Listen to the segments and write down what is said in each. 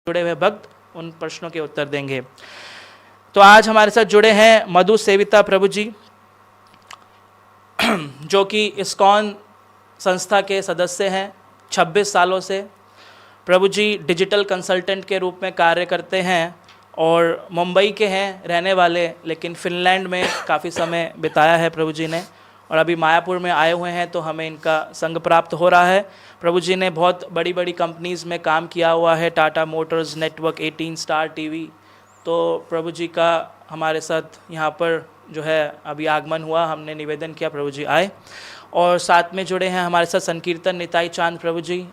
जुड़े हुए भक्त उन प्रश्नों के उत्तर देंगे। तो आज हमारे साथ जुड़े हैं मधु सेविता प्रभु जी, जो कि इस्कॉन संस्था के सदस्य हैं 26 सालों से। प्रभु जी डिजिटल कंसल्टेंट के रूप में कार्य करते हैं और मुंबई के हैं रहने वाले, लेकिन फिनलैंड में काफ़ी समय बिताया है प्रभु जी ने, और अभी मायापुर में आए हुए हैं तो हमें इनका संग प्राप्त हो रहा है। प्रभु जी ने बहुत बड़ी बड़ी कंपनीज़ में काम किया हुआ है, Tata Motors, network 18, star TV. तो प्रभु जी का हमारे साथ यहाँ पर जो है अभी आगमन हुआ, हमने निवेदन किया प्रभु जी आए। और साथ में जुड़े हैं हमारे साथ संकीर्तन निताई चांद प्रभु जी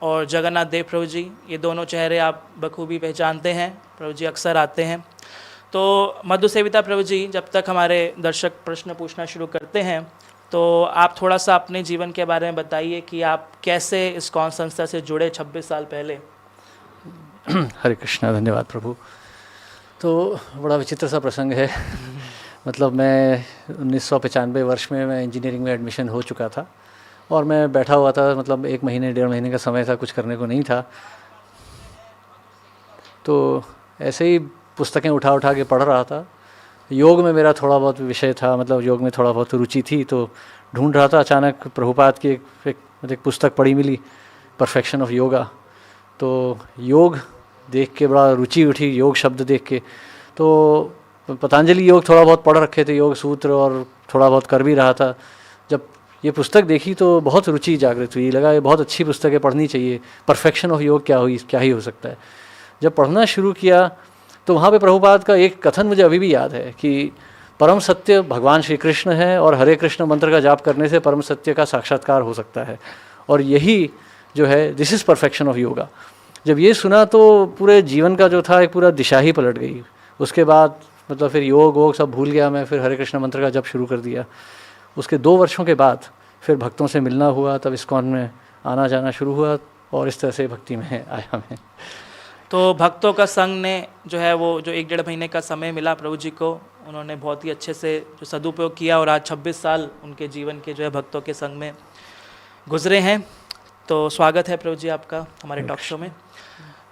और जगन्नाथ देव प्रभु जी। ये दोनों चेहरे आप बखूबी पहचानते हैं, प्रभु जी अक्सर आते हैं। तो मधु सेविता प्रभु जी, जब तक हमारे दर्शक प्रश्न पूछना शुरू करते हैं तो आप थोड़ा सा अपने जीवन के बारे में बताइए कि आप कैसे इस्कॉन संस्था से जुड़े 26 साल पहले। हरे कृष्णा, धन्यवाद प्रभु। तो बड़ा विचित्र सा प्रसंग है। मतलब मैं 1995 वर्ष में मैं इंजीनियरिंग में एडमिशन हो चुका था और मैं बैठा हुआ था, मतलब 1 महीने 1.5 महीने का समय था, कुछ करने को नहीं था। तो ऐसे ही पुस्तकें उठा उठा के पढ़ रहा था। योग में मेरा थोड़ा बहुत विषय था, मतलब योग में थोड़ा बहुत रुचि थी, तो ढूंढ रहा था। अचानक प्रभुपाद की एक पुस्तक पढ़ी मिली, परफेक्शन ऑफ योगा। तो योग देख के बड़ा रुचि उठी, योग शब्द देख के। तो पतंजलि योग थोड़ा बहुत पढ़ रखे थे, योग सूत्र, और थोड़ा बहुत कर भी रहा था। जब ये पुस्तक देखी तो बहुत रुचि जागृत हुई, लगा ये बहुत अच्छी पुस्तक है, पढ़नी चाहिए। परफेक्शन ऑफ योग क्या ही हो सकता है। जब पढ़ना शुरू किया तो वहाँ पे प्रभुपाद का एक कथन मुझे अभी भी याद है कि परम सत्य भगवान श्री कृष्ण है और हरे कृष्ण मंत्र का जाप करने से परम सत्य का साक्षात्कार हो सकता है, और यही जो है this is perfection of yoga. जब ये सुना तो पूरे जीवन का जो था एक पूरा दिशा ही पलट गई। उसके बाद मतलब फिर योग सब भूल गया मैं, फिर हरे कृष्ण मंत्र का जप शुरू कर दिया। उसके 2 वर्षों के बाद फिर भक्तों से मिलना हुआ, तब इस्कॉन में आना जाना शुरू हुआ और इस तरह से भक्ति में आया मैं। तो भक्तों का संग ने जो है वो जो 1-1.5 महीने का समय मिला प्रभु जी को, उन्होंने बहुत ही अच्छे से जो सदुपयोग किया और आज 26 साल उनके जीवन के जो है भक्तों के संग में गुजरे हैं। तो स्वागत है प्रभु जी आपका हमारे टॉक शो में।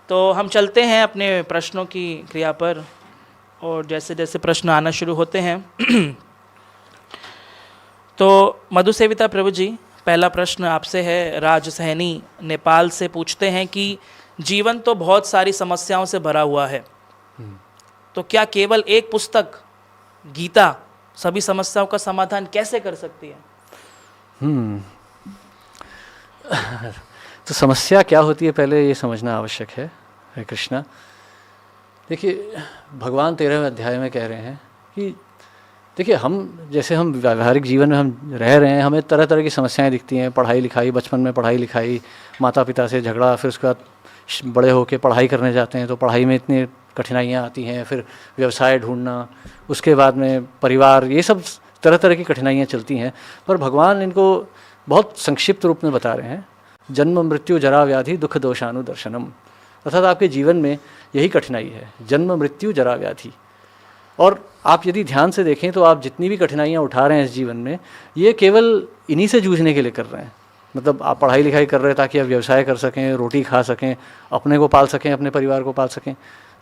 तो हम चलते हैं अपने प्रश्नों की क्रिया पर, और जैसे जैसे प्रश्न आना शुरू होते हैं तो मधु सेविता प्रभु जी, पहला प्रश्न आपसे है। राज सहनी नेपाल से पूछते हैं कि जीवन तो बहुत सारी समस्याओं से भरा हुआ है, तो क्या केवल एक पुस्तक गीता सभी समस्याओं का समाधान कैसे कर सकती है? तो समस्या क्या होती है पहले ये समझना आवश्यक है। हरे कृष्णा। देखिए, भगवान 13वें अध्याय में कह रहे हैं कि देखिए, हम व्यावहारिक जीवन में हम रह रहे हैं, हमें तरह तरह की समस्याएं दिखती हैं। पढ़ाई लिखाई, बचपन में पढ़ाई लिखाई, माता पिता से झगड़ा, फिर उसके बाद बड़े होके पढ़ाई करने जाते हैं तो पढ़ाई में इतनी कठिनाइयाँ आती हैं, फिर व्यवसाय ढूंढना, उसके बाद में परिवार, ये सब तरह तरह की कठिनाइयाँ चलती हैं। पर भगवान इनको बहुत संक्षिप्त रूप में बता रहे हैं। जन्म मृत्यु जरा व्याधि दुख दोषानुदर्शनम, अर्थात आपके जीवन में यही कठिनाई है, जन्म मृत्यु जरा व्याधि। और आप यदि ध्यान से देखें तो आप जितनी भी कठिनाइयाँ उठा रहे हैं इस जीवन में, ये केवल इन्हीं से जूझने के लिए कर रहे हैं। मतलब आप पढ़ाई लिखाई कर रहे हैं ताकि आप व्यवसाय कर सकें, रोटी खा सकें, अपने को पाल सकें, अपने परिवार को पाल सकें,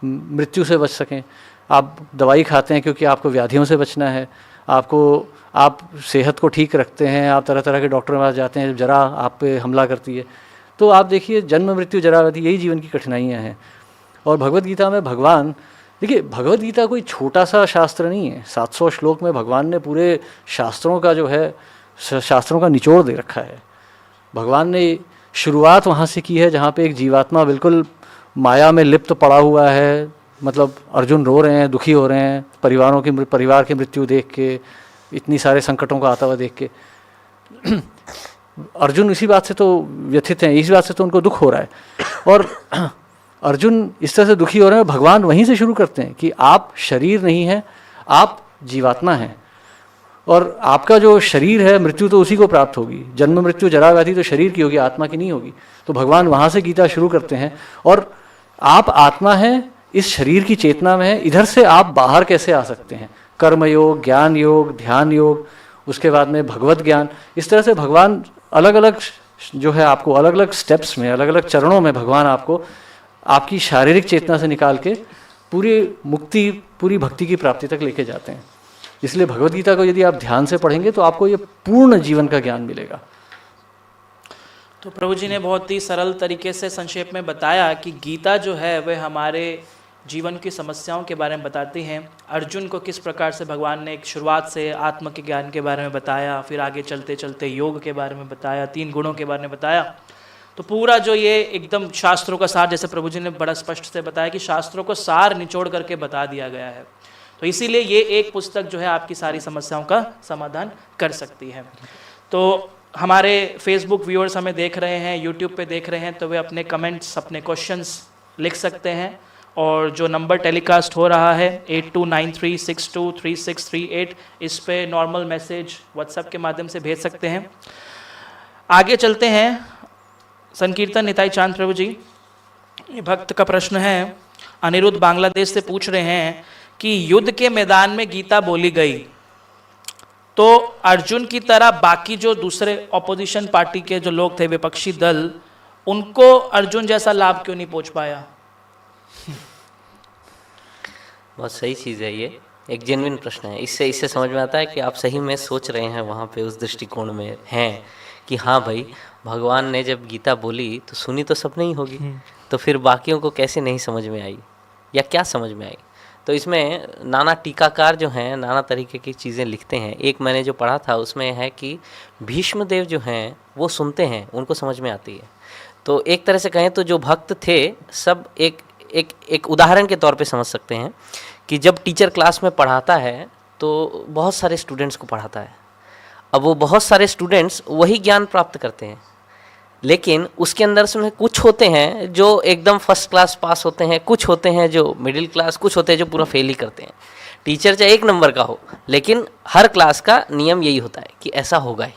मृत्यु से बच सकें। आप दवाई खाते हैं क्योंकि आपको व्याधियों से बचना है, आप सेहत को ठीक रखते हैं, आप तरह तरह के डॉक्टर के पास जाते हैं जब जरा आप पे हमला करती है। तो आप देखिए, जन्म मृत्यु जरा व्याधि, यही जीवन की कठिनाइयाँ हैं। और भगवद गीता में भगवान, देखिए भगवद गीता कोई छोटा सा शास्त्र नहीं है। 700 श्लोक में भगवान ने पूरे शास्त्रों का जो है, शास्त्रों का निचोड़ दे रखा है। भगवान ने शुरुआत वहाँ से की है जहाँ पे एक जीवात्मा बिल्कुल माया में लिप्त पड़ा हुआ है। मतलब अर्जुन रो रहे हैं, दुखी हो रहे हैं, परिवार की मृत्यु देख के, इतनी सारे संकटों का आता हुआ देख के। अर्जुन इसी बात से तो व्यथित हैं, इसी बात से तो उनको दुख हो रहा है। और अर्जुन इस तरह से दुखी हो रहे हैं, भगवान वहीं से शुरू करते हैं कि आप शरीर नहीं हैं, आप जीवात्मा हैं, और आपका जो शरीर है मृत्यु तो उसी को प्राप्त होगी। जन्म मृत्यु जरा व्याधि तो शरीर की होगी, आत्मा की नहीं होगी। तो भगवान वहाँ से गीता शुरू करते हैं। और आप आत्मा हैं, इस शरीर की चेतना में है, इधर से आप बाहर कैसे आ सकते हैं? कर्म योग, ज्ञान योग, ध्यान योग, उसके बाद में भगवत ज्ञान। इस तरह से भगवान अलग अलग जो है आपको अलग अलग स्टेप्स में, अलग अलग चरणों में भगवान आपको आपकी शारीरिक चेतना से निकाल के पूरी मुक्ति, पूरी भक्ति की प्राप्ति तक लेके जाते हैं। इसलिए भगवद गीता को यदि आप ध्यान से पढ़ेंगे तो आपको ये पूर्ण जीवन का ज्ञान मिलेगा। तो प्रभु जी ने बहुत ही सरल तरीके से संक्षेप में बताया कि गीता जो है वह हमारे जीवन की समस्याओं के बारे में बताती हैं। अर्जुन को किस प्रकार से भगवान ने एक शुरुआत से आत्म के ज्ञान के बारे में बताया, फिर आगे चलते चलते योग के बारे में बताया, 3 गुणों के बारे में बताया। तो पूरा जो ये एकदम शास्त्रों का सार, जैसे प्रभु जी ने बड़ा स्पष्ट से बताया कि शास्त्रों को सार निचोड़ करके बता दिया गया है। तो इसीलिए ये एक पुस्तक जो है आपकी सारी समस्याओं का समाधान कर सकती है। तो हमारे फेसबुक व्यूअर्स हमें देख रहे हैं, यूट्यूब पे देख रहे हैं, तो वे अपने कमेंट्स, अपने क्वेश्चंस लिख सकते हैं। और जो नंबर टेलीकास्ट हो रहा है 8293623638, इस पे नॉर्मल मैसेज व्हाट्सएप के माध्यम से भेज सकते हैं। आगे चलते हैं। संकीर्तन निताई चांद प्रभु जी, ये भक्त का प्रश्न है, अनिरुद्ध बांग्लादेश से पूछ रहे हैं कि युद्ध के मैदान में गीता बोली गई तो अर्जुन की तरह बाकी जो दूसरे ऑपोजिशन पार्टी के जो लोग थे, विपक्षी दल, उनको अर्जुन जैसा लाभ क्यों नहीं पहुंच पाया? बहुत सही चीज़ है, ये एक जेन्युइन प्रश्न है। इससे समझ में आता है कि आप सही में सोच रहे हैं, वहाँ पे उस दृष्टिकोण में हैं कि हाँ भाई, भगवान ने जब गीता बोली तो सुनी तो सबने ही होगी, तो फिर बाकियों को कैसे नहीं समझ में आई या क्या समझ में आई। तो इसमें नाना टीकाकार जो हैं नाना तरीके की चीज़ें लिखते हैं। एक मैंने जो पढ़ा था उसमें है कि भीष्म देव जो हैं वो सुनते हैं, उनको समझ में आती है। तो एक तरह से कहें तो जो भक्त थे सब एक उदाहरण के तौर पे समझ सकते हैं कि जब टीचर क्लास में पढ़ाता है तो बहुत सारे स्टूडेंट्स को पढ़ाता है। अब वो बहुत सारे स्टूडेंट्स वही ज्ञान प्राप्त करते हैं, लेकिन उसके अंदर से कुछ होते हैं जो एकदम फर्स्ट क्लास पास होते हैं, कुछ होते हैं जो मिडिल क्लास, कुछ होते हैं जो पूरा फेल ही करते हैं। टीचर चाहे 1 नंबर का हो, लेकिन हर क्लास का नियम यही होता है कि ऐसा होगा ही।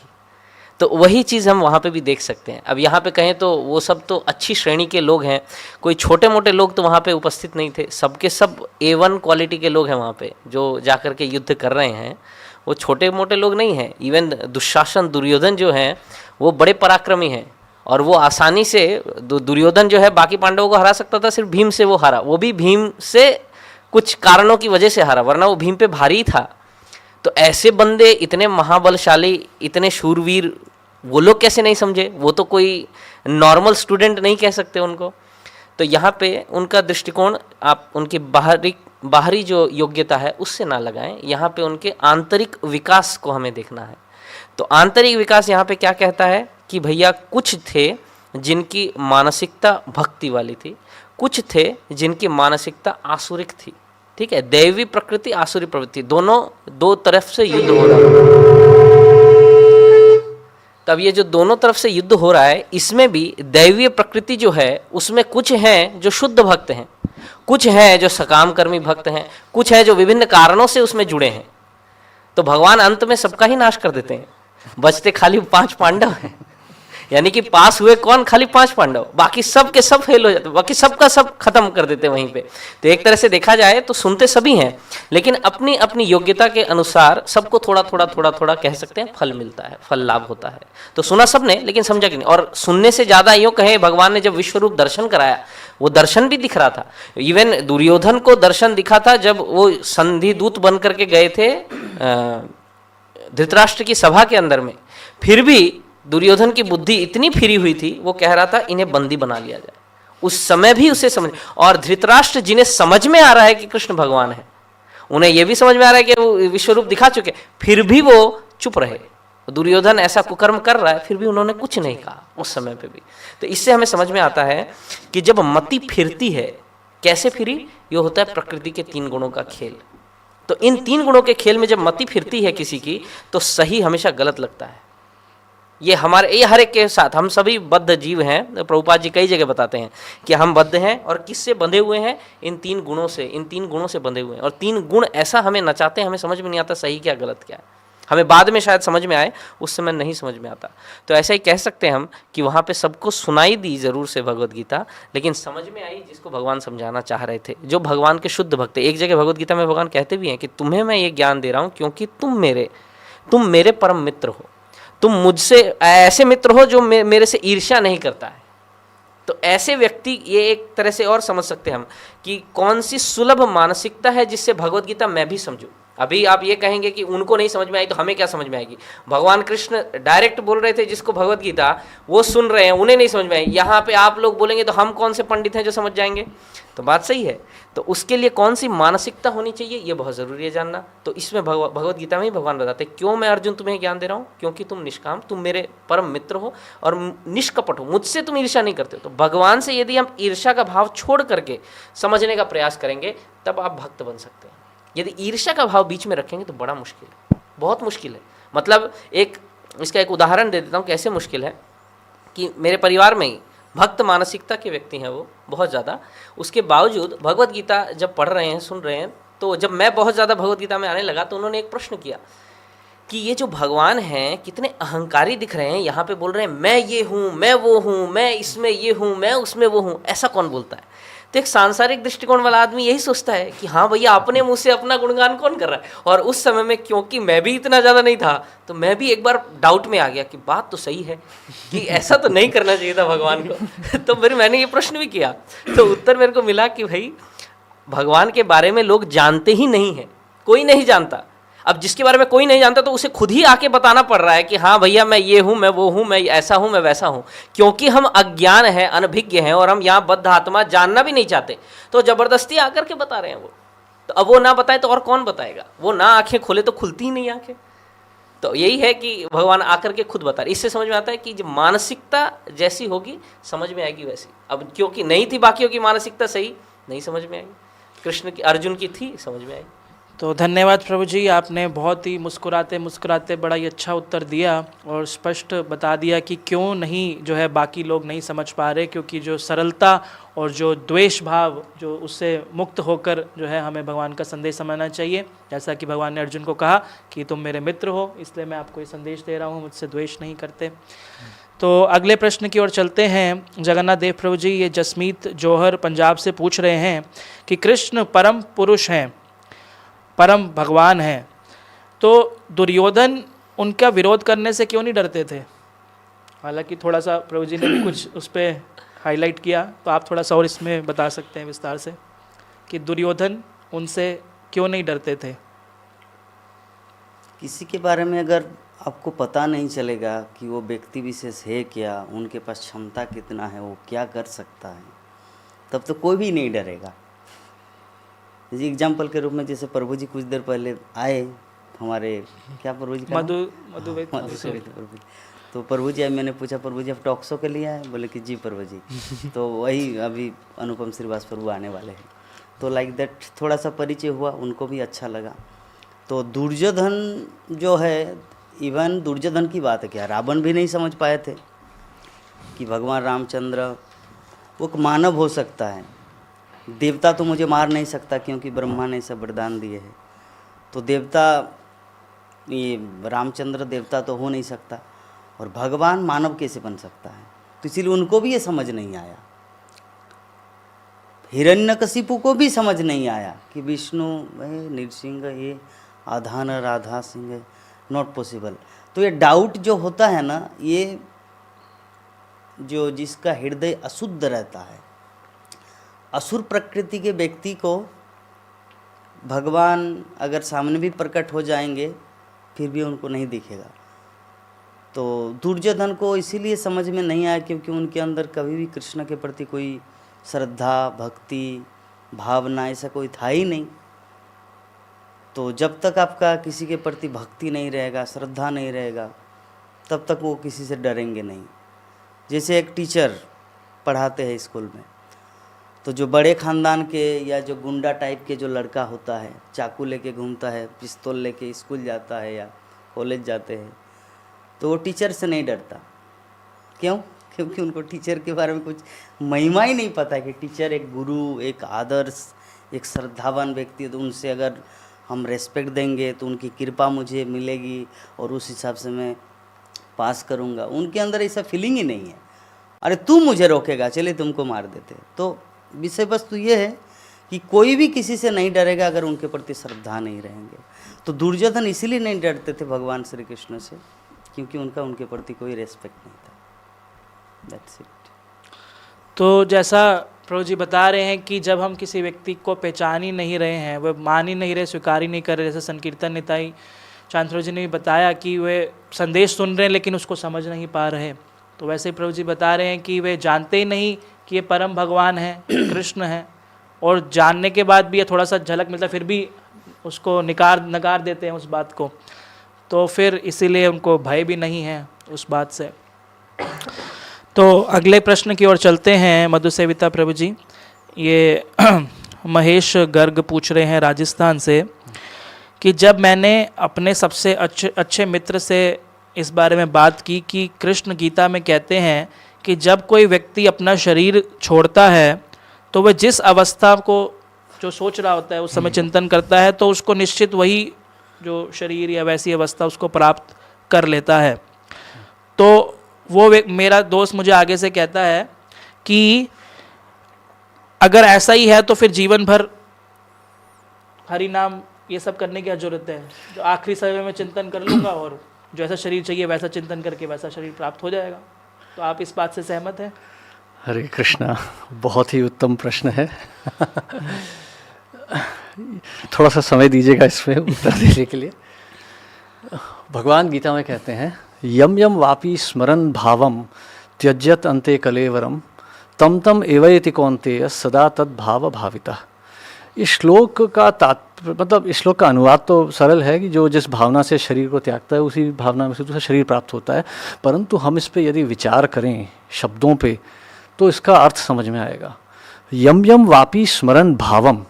तो वही चीज़ हम वहाँ पे भी देख सकते हैं। अब यहाँ पे कहें तो वो सब तो अच्छी श्रेणी के लोग हैं, कोई छोटे मोटे लोग तो वहाँ पे उपस्थित नहीं थे। सबके सब A1 क्वालिटी के लोग हैं वहाँ पे, जो जाकर के युद्ध कर रहे हैं। वो छोटे मोटे लोग नहीं हैं। इवन दुशासन, दुर्योधन जो हैं वो बड़े पराक्रमी हैं, और वो आसानी से दुर्योधन जो है बाकी पांडवों को हरा सकता था, सिर्फ भीम से वो हारा। वो भी भीम से कुछ कारणों की वजह से हारा, वरना वो भीम पे भारी था। तो ऐसे बंदे इतने महाबलशाली, इतने शूरवीर, वो लोग कैसे नहीं समझे? वो तो कोई नॉर्मल स्टूडेंट नहीं कह सकते उनको। तो यहाँ पे उनका दृष्टिकोण आप उनकी बाहरी जो योग्यता है उससे ना लगाएं। यहाँ पे उनके आंतरिक विकास को हमें देखना है। तो आंतरिक विकास यहाँ पे क्या कहता है कि भैया कुछ थे जिनकी मानसिकता भक्ति वाली थी, कुछ थे जिनकी मानसिकता आसुरिक थी। ठीक है, दैवी प्रकृति, आसुरी प्रवृत्ति, दोनों दो तरफ से युद्ध हो रहा है। तब ये जो दोनों तरफ से युद्ध हो रहा है, इसमें भी दैवीय प्रकृति जो है उसमें कुछ हैं जो शुद्ध भक्त हैं, कुछ हैं जो सकाम कर्मी भक्त हैं, कुछ हैं जो विभिन्न कारणों से उसमें जुड़े हैं। तो भगवान अंत में सबका ही नाश कर देते हैं, बचते खाली 5 पांडव हैं। यानी कि पास हुए कौन? खाली 5 पांडव, बाकी सब के सब फेल हो जाते, बाकी सबका सब खत्म कर देते वहीं पे। तो एक तरह से देखा जाए तो सुनते सभी हैं, लेकिन अपनी अपनी योग्यता के अनुसार सबको थोड़ा थोड़ा कह सकते हैं फल मिलता है, फल लाभ होता है। तो सुना सबने, लेकिन समझा कि नहीं। और सुनने से ज्यादा यूँ कहें, भगवान ने जब विश्वरूप दर्शन कराया, वो दर्शन भी दिख रहा था। इवन दुर्योधन को दर्शन दिखा था जब वो संधि दूत बन करके गए थे धृतराष्ट्र की सभा के अंदर में। फिर भी दुर्योधन की बुद्धि इतनी फिरी हुई थी, वो कह रहा था इन्हें बंदी बना लिया जाए। उस समय भी उसे समझ, और धृतराष्ट्र जिन्हें समझ में आ रहा है कि कृष्ण भगवान है, उन्हें यह भी समझ में आ रहा है कि वो विश्वरूप दिखा चुके, फिर भी वो चुप रहे। दुर्योधन ऐसा कुकर्म कर रहा है, फिर भी उन्होंने कुछ नहीं कहा उस समय पे भी। तो इससे हमें समझ में आता है कि जब मति फिरती है, कैसे फिरी? ये होता है प्रकृति के 3 गुणों का खेल। तो इन 3 गुणों के खेल में जब मति फिरती है किसी की, तो सही हमेशा गलत लगता है। ये हर एक के साथ, हम सभी बद्ध जीव हैं। प्रभुपाद जी कई जगह बताते हैं कि हम बद्ध हैं, और किससे बंधे हुए हैं? इन 3 गुणों से, इन 3 गुणों से बंधे हुए हैं। और 3 गुण ऐसा हमें नचाते हैं, हमें समझ में नहीं आता सही क्या गलत क्या है। हमें बाद में शायद समझ में आए, उस समय नहीं समझ में आता। तो ऐसा ही कह सकते हैं हम कि वहाँ पे सबको सुनाई दी जरूर से भगवत गीता, लेकिन समझ में आई जिसको भगवान समझाना चाह रहे थे, जो भगवान के शुद्ध भक्त। एक जगह भगवत गीता में भगवान कहते भी हैं कि तुम्हें मैं ये ज्ञान दे रहा हूँ क्योंकि तुम मेरे परम मित्र हो, तुम मुझसे ऐसे मित्र हो जो मेरे से ईर्ष्या नहीं करता है। तो तो ऐसे व्यक्ति, ये एक तरह से और समझ सकते हैं हम कि कौन सी सुलभ मानसिकता है जिससे भगवत गीता मैं भी समझूं। अभी आप ये कहेंगे कि उनको नहीं समझ में आई तो हमें क्या समझ में आएगी। भगवान कृष्ण डायरेक्ट बोल रहे थे जिसको भगवत गीता, वो सुन रहे हैं, उन्हें नहीं समझ में आई। यहाँ पे आप लोग बोलेंगे तो हम कौन से पंडित हैं जो समझ जाएंगे। तो बात सही है। तो उसके लिए कौन सी मानसिकता होनी चाहिए ये बहुत ज़रूरी है जानना। तो इसमें भगवत गीता में ही भगवान बताते हैं, क्यों मैं अर्जुन तुम्हें ज्ञान दे रहा हूँ, क्योंकि तुम निष्काम, तुम मेरे परम मित्र हो और निष्कपट हो, मुझसे तुम ईर्ष्या नहीं करते हो। तो भगवान से यदि हम ईर्ष्या का भाव छोड़ करके समझने का प्रयास करेंगे तब आप भक्त बन सकते हैं। यदि ईर्ष्या का भाव बीच में रखेंगे तो बड़ा मुश्किल है, बहुत मुश्किल है। मतलब इसका एक उदाहरण दे देता हूँ कैसे मुश्किल है। कि मेरे परिवार में ही भक्त मानसिकता के व्यक्ति हैं वो बहुत ज़्यादा, उसके बावजूद भगवत गीता जब पढ़ रहे हैं, सुन रहे हैं, तो जब मैं बहुत ज़्यादा भगवत गीता में आने लगा तो उन्होंने एक प्रश्न किया कि ये जो भगवान हैं कितने अहंकारी दिख रहे हैं, यहाँ पे बोल रहे हैं मैं ये हूँ, मैं वो हूँ, मैं इसमें ये हूँ, मैं उसमें वो हूँ, ऐसा कौन बोलता है। तो एक सांसारिक दृष्टिकोण वाला आदमी यही सोचता है कि हाँ भैया अपने मुंह से अपना गुणगान कौन कर रहा है। और उस समय में क्योंकि मैं भी इतना ज़्यादा नहीं था तो मैं भी एक बार डाउट में आ गया कि बात तो सही है कि ऐसा तो नहीं करना चाहिए था भगवान को। तो मैंने ये प्रश्न भी किया तो उत्तर मेरे को मिला कि भाई भगवान के बारे में लोग जानते ही नहीं है, कोई नहीं जानता। अब जिसके बारे में कोई नहीं जानता तो उसे खुद ही आके बताना पड़ रहा है कि हाँ भैया मैं ये हूँ, मैं वो हूँ, मैं ऐसा हूँ, मैं वैसा हूँ। क्योंकि हम अज्ञान हैं, अनभिज्ञ हैं और हम यहाँ बद्ध आत्मा जानना भी नहीं चाहते तो जबरदस्ती आकर के बता रहे हैं वो। तो अब वो ना बताए तो और कौन बताएगा, वो ना आंखें खोले तो खुलती ही नहीं आंखें। तो यही है कि भगवान आकर के खुद बता रहे। इससे समझ में आता है कि जो मानसिकता जैसी होगी समझ में आएगी वैसी। अब क्योंकि नहीं थी बाकियों की मानसिकता सही, नहीं समझ में आएगी। कृष्ण की, अर्जुन की थी, समझ में आएगी। तो धन्यवाद प्रभु जी, आपने बहुत ही मुस्कुराते मुस्कुराते बड़ा ही अच्छा उत्तर दिया और स्पष्ट बता दिया कि क्यों नहीं जो है बाकी लोग नहीं समझ पा रहे, क्योंकि जो सरलता और जो द्वेष भाव जो उससे मुक्त होकर जो है हमें भगवान का संदेश समझना चाहिए। जैसा कि भगवान ने अर्जुन को कहा कि तुम मेरे मित्र हो इसलिए मैं आपको ये संदेश दे रहा हूँ, मुझसे द्वेष नहीं करते। तो अगले प्रश्न की ओर चलते हैं। जगन्नाथ देव प्रभु जी, ये जसमीत जौहर पंजाब से पूछ रहे हैं कि कृष्ण परम पुरुष हैं, परम भगवान हैं, तो दुर्योधन उनका विरोध करने से क्यों नहीं डरते थे। हालांकि थोड़ा सा प्रभु जी ने भी कुछ उस पर हाईलाइट किया, तो आप थोड़ा सा और इसमें बता सकते हैं विस्तार से कि दुर्योधन उनसे क्यों नहीं डरते थे। किसी के बारे में अगर आपको पता नहीं चलेगा कि वो व्यक्ति विशेष है क्या, उनके पास क्षमता कितना है, वो क्या कर सकता है, तब तो कोई भी नहीं डरेगा। जी एग्जाम्पल के रूप में जैसे प्रभु जी कुछ देर पहले आए हमारे, क्या प्रभु जी मधु प्रभु। तो प्रभु जी, मैंने पूछा प्रभु जी आप टॉक शो के लिए आए, बोले कि जी प्रभु जी। तो वही अभी अनुपम श्रीवास प्रभु आने वाले हैं, तो लाइक दैट थोड़ा सा परिचय हुआ, उनको भी अच्छा लगा। तो दुर्योधन जो है, इवन दुर्योधन की बात है क्या, रावण भी नहीं समझ पाए थे कि भगवान रामचंद्र वो एक मानव हो सकता है। देवता तो मुझे मार नहीं सकता क्योंकि ब्रह्मा ने सब वरदान दिए हैं, तो देवता, ये रामचंद्र देवता तो हो नहीं सकता, और भगवान मानव कैसे बन सकता है। तो इसीलिए उनको भी ये समझ नहीं आया। हिरण्यकशिपु को भी समझ नहीं आया कि विष्णु नृसिंह ये आधान राधा सिंह, नॉट पॉसिबल। तो ये डाउट जो होता है ना, ये जो जिसका हृदय अशुद्ध रहता है, असुर प्रकृति के व्यक्ति को भगवान अगर सामने भी प्रकट हो जाएंगे फिर भी उनको नहीं दिखेगा। तो दुर्योधन को इसीलिए समझ में नहीं आया क्योंकि उनके अंदर कभी भी कृष्ण के प्रति कोई श्रद्धा, भक्ति, भावना ऐसा कोई था ही नहीं। तो जब तक आपका किसी के प्रति भक्ति नहीं रहेगा, श्रद्धा नहीं रहेगा, तब तक वो किसी से डरेंगे नहीं। जैसे एक टीचर पढ़ाते हैं स्कूल में, तो जो बड़े ख़ानदान के या जो गुंडा टाइप के जो लड़का होता है, चाकू लेके घूमता है, पिस्तौल लेके स्कूल जाता है या कॉलेज जाते हैं, तो वो टीचर से नहीं डरता। क्यों? क्योंकि उनको टीचर के बारे में कुछ महिमा ही नहीं पता है कि टीचर एक गुरु, एक आदर्श, एक श्रद्धावान व्यक्ति है, तो उनसे अगर हम रेस्पेक्ट देंगे तो उनकी कृपा मुझे मिलेगी और उस हिसाब से मैं पास करूँगा। उनके अंदर ऐसा फीलिंग ही नहीं है, अरे तू मुझे रोकेगा, चलिए तुमको मार देते। तो विषय वस्तु ये है कि कोई भी किसी से नहीं डरेगा अगर उनके प्रति श्रद्धा नहीं रहेंगे। तो दुर्योधन इसीलिए नहीं डरते थे भगवान श्री कृष्ण से क्योंकि उनका उनके प्रति कोई रेस्पेक्ट नहीं था। That's it. तो जैसा प्रभु जी बता रहे हैं कि जब हम किसी व्यक्ति को पहचान ही नहीं रहे हैं, वह मान ही नहीं रहे, स्वीकार ही नहीं कर रहे, जैसे संकीर्तन निताई चांद जी ने भी बताया कि वे संदेश सुन रहे हैं लेकिन उसको समझ नहीं पा रहे, तो वैसे ही प्रभु जी बता रहे हैं कि वे जानते ही नहीं कि ये परम भगवान है, कृष्ण है, और जानने के बाद भी ये थोड़ा सा झलक मिलता फिर भी उसको नकार देते हैं उस बात को, तो फिर इसीलिए उनको भय भी नहीं है उस बात से। तो अगले प्रश्न की ओर चलते हैं मधु सेविता प्रभु जी। ये महेश गर्ग पूछ रहे हैं राजस्थान से कि जब मैंने अपने सबसे अच्छे मित्र से इस बारे में बात की कि कृष्ण गीता में कहते हैं कि जब कोई व्यक्ति अपना शरीर छोड़ता है तो वह जिस अवस्था को जो सोच रहा होता है उस समय चिंतन करता है तो उसको निश्चित वही जो शरीर या वैसी अवस्था उसको प्राप्त कर लेता है। तो वो मेरा दोस्त मुझे आगे से कहता है कि अगर ऐसा ही है तो फिर जीवन भर हरि नाम ये सब करने की क्या जरूरत है, जो आखिरी समय में चिंतन कर लूँगा और जो ऐसा शरीर चाहिए वैसा चिंतन करके वैसा शरीर प्राप्त हो जाएगा। तो आप इस बात से सहमत हैं? हरे कृष्णा, बहुत ही उत्तम प्रश्न है। थोड़ा सा समय दीजिएगा इसमें उत्तर देने के लिए। भगवान गीता में कहते हैं यम यम वापी स्मरन भावम त्यज्यत अंते कलेवरम तम तम एवयति कौन्तेय सदा तद भाव भाविता। इस श्लोक का मतलब इस श्लोक का अनुवाद तो सरल है कि जो जिस भावना से शरीर को त्यागता है उसी भावना में से दूसरा शरीर प्राप्त होता है, परंतु हम इस पे यदि विचार करें शब्दों पे तो इसका अर्थ समझ में आएगा। यम यम वापी स्मरन भावम,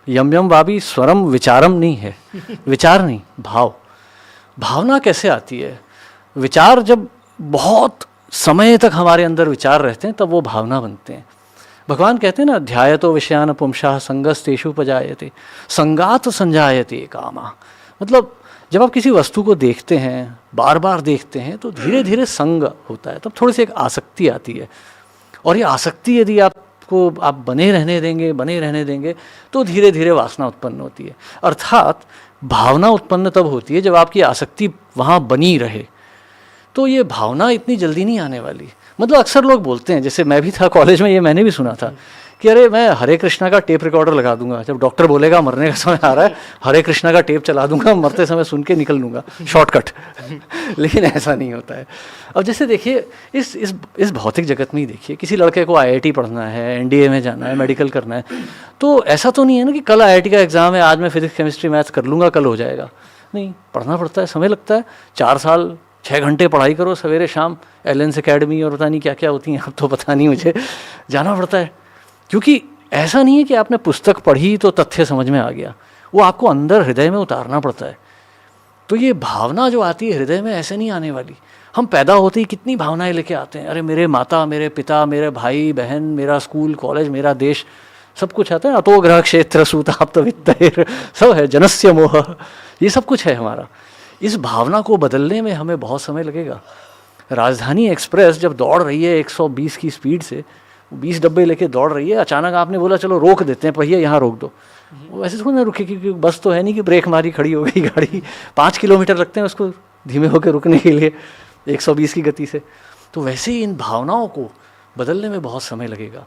यम यम वापी स्वरम विचारम नहीं है, विचार नहीं, भाव। भावना कैसे आती है? विचार जब बहुत समय तक हमारे अंदर विचार रहते हैं तब वो भावना बनते हैं। भगवान कहते हैं ना ध्यायतो विषयान पुंसाः संगस्तेषु उपजायते संगात संजायते कामा। मतलब जब आप किसी वस्तु को देखते हैं, बार बार देखते हैं, तो धीरे धीरे संग होता है, तब थोड़ी सी एक आसक्ति आती है। और ये आसक्ति यदि आप बने रहने देंगे तो धीरे धीरे वासना उत्पन्न होती है। अर्थात भावना उत्पन्न तब होती है जब आपकी आसक्ति वहाँ बनी रहे। तो ये भावना इतनी जल्दी नहीं आने वाली। मतलब अक्सर लोग बोलते हैं, जैसे मैं भी था कॉलेज में, ये मैंने भी सुना था कि अरे मैं हरे कृष्णा का टेप रिकॉर्डर लगा दूंगा, जब डॉक्टर बोलेगा मरने का समय आ रहा है हरे कृष्णा का टेप चला दूंगा, मरते समय सुन के निकल लूँगा, शॉर्टकट। लेकिन ऐसा नहीं होता है। अब जैसे देखिए इस भौतिक जगत में ही देखिए, किसी लड़के को IIT पढ़ना है, NDA में जाना है, मेडिकल करना है, तो ऐसा तो नहीं है ना कि कल IIT का एग्ज़ाम है, आज मैं फिजिक्स केमिस्ट्री मैथ्स कर लूँगा, कल हो जाएगा। नहीं, पढ़ना पड़ता है, समय लगता है। 4 साल 6 घंटे पढ़ाई करो सवेरे शाम, एलेंस अकेडमी और पता नहीं क्या क्या होती हैं, अब तो पता नहीं, मुझे जाना पड़ता है। क्योंकि ऐसा नहीं है कि आपने पुस्तक पढ़ी तो तथ्य समझ में आ गया, वो आपको अंदर हृदय में उतारना पड़ता है। तो ये भावना जो आती है हृदय में ऐसे नहीं आने वाली। हम पैदा होते ही कितनी भावनाएं लेके आते हैं, अरे मेरे माता, मेरे पिता, मेरे भाई बहन, मेरा स्कूल कॉलेज, मेरा देश, सब कुछ आता है। अतो ग्रह क्षेत्र सूताप्त वित्तैर, सब है, जनस्य मोह, ये सब कुछ है हमारा। इस भावना को बदलने में हमें बहुत समय लगेगा। राजधानी एक्सप्रेस जब दौड़ रही है 120 की स्पीड से, 20 डब्बे लेके दौड़ रही है, अचानक आपने बोला चलो रोक देते हैं, पहिया यहाँ रोक दो, वैसे थोड़ा ना रुके, क्योंकि बस तो है नहीं कि ब्रेक मारी खड़ी हो गई गाड़ी। 5 किलोमीटर लगते हैं उसको धीमे होकर रुकने के लिए 120 की गति से। तो वैसे ही इन भावनाओं को बदलने में बहुत समय लगेगा।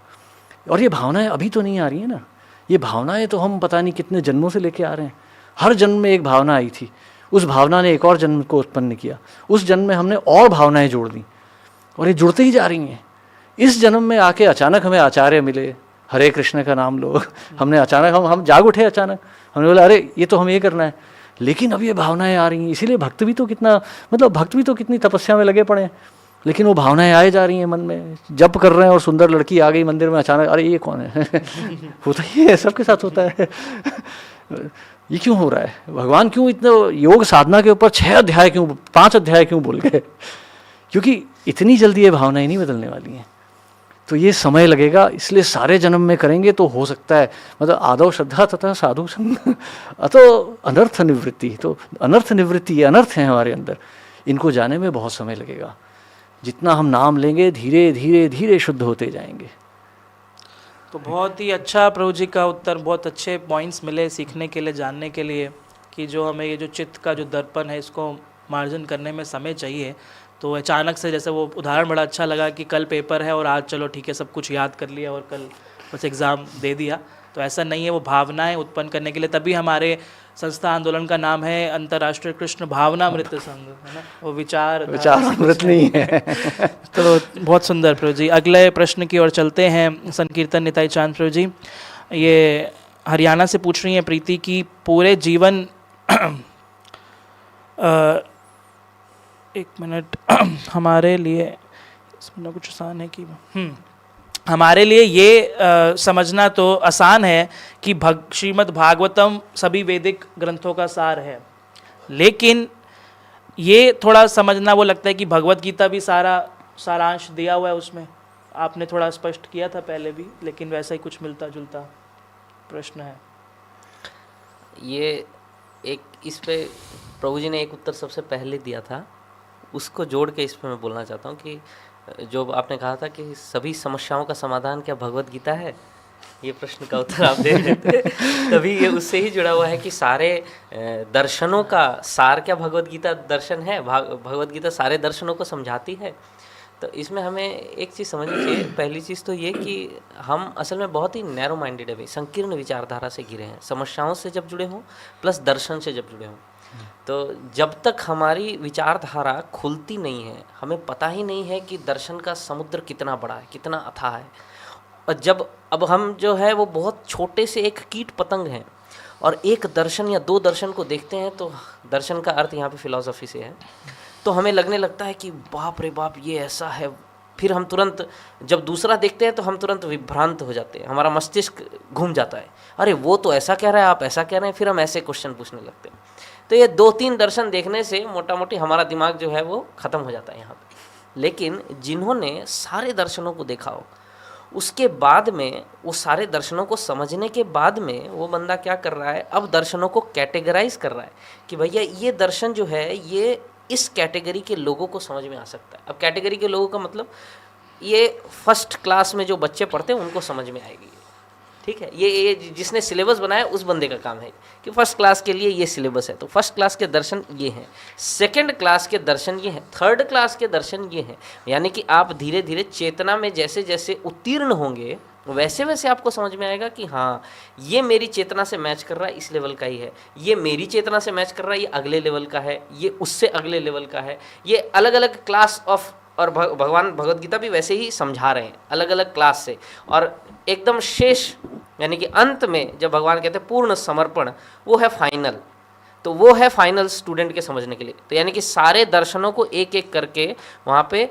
और ये भावनाएं अभी तो नहीं आ रही है ना, ये भावनाएं तो हम पता नहीं कितने जन्मों से लेके आ रहे हैं। हर जन्म में एक भावना आई थी, उस भावना ने एक और जन्म को उत्पन्न किया, उस जन्म में हमने और भावनाएं जोड़ दी, और ये जुड़ते ही जा रही हैं। इस जन्म में आके अचानक हमें आचार्य मिले, हरे कृष्ण का नाम लो, हमने अचानक हम जाग उठे, अचानक हमने बोला अरे ये तो हमें ये करना है। लेकिन अब ये भावनाएं आ रही हैं, इसीलिए भक्त भी तो कितनी तपस्या में लगे पड़े हैं, लेकिन वो भावनाएं आए जा रही हैं मन में। जप कर रहे हैं और सुंदर लड़की आ गई मंदिर में, अचानक अरे ये कौन है। होता ही है, सबके साथ होता है। ये क्यों हो रहा है? भगवान क्यों इतना योग साधना के ऊपर 5 अध्याय क्यों बोल गए? क्योंकि इतनी जल्दी ये भावनाएं नहीं बदलने वाली हैं, तो ये समय लगेगा। इसलिए सारे जन्म में करेंगे तो हो सकता है, मतलब आदौ श्रद्धा तथा साधु संग अतो अनर्थ निवृत्ति। तो अनर्थ निवृत्ति, ये अनर्थ है हमारे अंदर, इनको जाने में बहुत समय लगेगा। जितना हम नाम लेंगे धीरे धीरे धीरे शुद्ध होते जाएंगे। तो बहुत ही अच्छा प्रभु जी का उत्तर, बहुत अच्छे पॉइंट्स मिले सीखने के लिए, जानने के लिए, कि जो हमें ये जो चित्त का जो दर्पण है इसको मार्जन करने में समय चाहिए। तो अचानक से जैसे वो उदाहरण बड़ा अच्छा लगा कि कल पेपर है और आज चलो ठीक है सब कुछ याद कर लिया और कल बस एग्ज़ाम दे दिया, तो ऐसा नहीं है। वो भावनाएं उत्पन्न करने के लिए, तभी हमारे संस्था आंदोलन का नाम है अंतर्राष्ट्रीय कृष्ण भावनामृत संघ, है ना, वो विचार अमृत नहीं है। तो बहुत सुंदर प्रभु जी। अगले प्रश्न की ओर चलते हैं। संकीर्तन निताई चांद प्रभु जी, ये हरियाणा से पूछ रही हैं प्रीति की, पूरे जीवन एक मिनट हमारे लिए इसमें कुछ आसान है कि हमारे लिए ये समझना तो आसान है कि श्रीमद् भागवतम सभी वैदिक ग्रंथों का सार है, लेकिन ये थोड़ा समझना वो लगता है कि भगवत गीता भी सारांश दिया हुआ है उसमें। आपने थोड़ा स्पष्ट किया था पहले भी, लेकिन वैसा ही कुछ मिलता जुलता प्रश्न है। ये एक इस पे प्रभु जी ने एक उत्तर सबसे पहले दिया था, उसको जोड़ के इस पे मैं बोलना चाहता हूँ कि जो आपने कहा था कि सभी समस्याओं का समाधान क्या भगवत गीता है, ये प्रश्न का उत्तर आप दे रहे थे, तभी ये उससे ही जुड़ा हुआ है कि सारे दर्शनों का सार क्या भगवत गीता दर्शन है, भगवत गीता सारे दर्शनों को समझाती है। तो इसमें हमें एक चीज़ समझनी चाहिए। पहली चीज़ तो ये कि हम असल में बहुत ही नैरो माइंडेड है भाई, संकीर्ण विचारधारा से घिरे हैं, समस्याओं से जब जुड़े हों प्लस दर्शन से जब जुड़े हों। तो जब तक हमारी विचारधारा खुलती नहीं है, हमें पता ही नहीं है कि दर्शन का समुद्र कितना बड़ा है, कितना अथाह है। और जब अब हम जो है वो बहुत छोटे से एक कीट पतंग हैं और एक दर्शन या दो दर्शन को देखते हैं, तो दर्शन का अर्थ यहाँ पे फिलॉसफी से है, तो हमें लगने लगता है कि बाप रे बाप ये ऐसा है। फिर हम तुरंत जब दूसरा देखते हैं तो हम तुरंत विभ्रांत हो जाते हैं, हमारा मस्तिष्क घूम जाता है, अरे वो तो ऐसा कह रहा है, आप ऐसा कह रहे हैं, फिर हम ऐसे क्वेश्चन पूछने लगते हैं। तो ये 2-3 दर्शन देखने से मोटा मोटी हमारा दिमाग जो है वो ख़त्म हो जाता है यहाँ पे। लेकिन जिन्होंने सारे दर्शनों को देखा हो, उसके बाद में वो सारे दर्शनों को समझने के बाद में वो बंदा क्या कर रहा है, अब दर्शनों को कैटेगराइज कर रहा है कि भैया ये दर्शन जो है ये इस कैटेगरी के लोगों को समझ में आ सकता है। अब कैटेगरी के लोगों का मतलब ये फर्स्ट क्लास में जो बच्चे पढ़ते हैं उनको समझ में आएगी, ठीक है। ये जिसने सिलेबस बनाया उस बंदे का काम है कि फर्स्ट क्लास के लिए ये सिलेबस है, तो फर्स्ट क्लास के दर्शन ये हैं, सेकंड क्लास के दर्शन ये हैं, थर्ड क्लास के दर्शन ये हैं। यानी कि आप धीरे धीरे चेतना में जैसे जैसे उत्तीर्ण होंगे वैसे वैसे आपको समझ में आएगा कि हाँ ये मेरी चेतना से मैच कर रहा है, इस लेवल का ही है, ये मेरी चेतना से मैच कर रहा है, ये अगले लेवल का है, ये उससे अगले लेवल का है। ये अलग अलग क्लास ऑफ, और भगवान भगवत गीता भी वैसे ही समझा रहे हैं अलग अलग क्लास से। और एकदम शेष यानी कि अंत में जब भगवान कहते हैं पूर्ण समर्पण, वो है फाइनल, तो वो है फाइनल स्टूडेंट के समझने के लिए। तो यानी कि सारे दर्शनों को एक एक करके वहाँ पे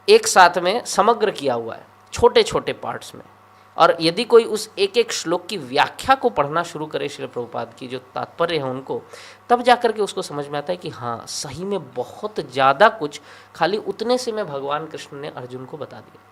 एक साथ में समग्र किया हुआ है छोटे छोटे पार्ट्स में। और यदि कोई उस एक एक श्लोक की व्याख्या को पढ़ना शुरू करे, श्रील प्रभुपाद की जो तात्पर्य है उनको, तब जाकर के उसको समझ में आता है कि हाँ सही में बहुत ज़्यादा कुछ खाली उतने से में भगवान कृष्ण ने अर्जुन को बता दिया।